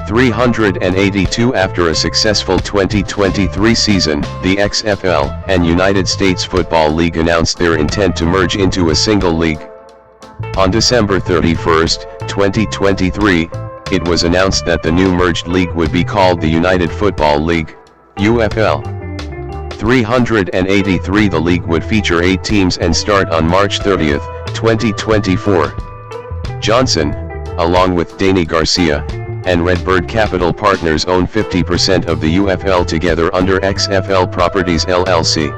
382 After a successful 2023 season, the XFL and United States Football League announced their intent to merge into a single league. On December 31, 2023, it was announced that the new merged league would be called the United Football League, UFL 383. The league would feature 8 teams and start on March 30, 2024. Johnson, along with Dany Garcia, and Redbird Capital Partners own 50% of the UFL together under XFL Properties LLC.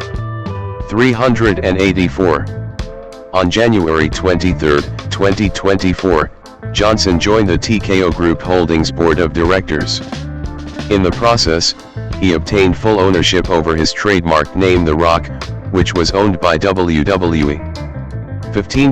384. On January 23, 2024, Johnson joined the TKO Group Holdings Board of Directors. In the process, he obtained full ownership over his trademark name The Rock, which was owned by WWE. 15.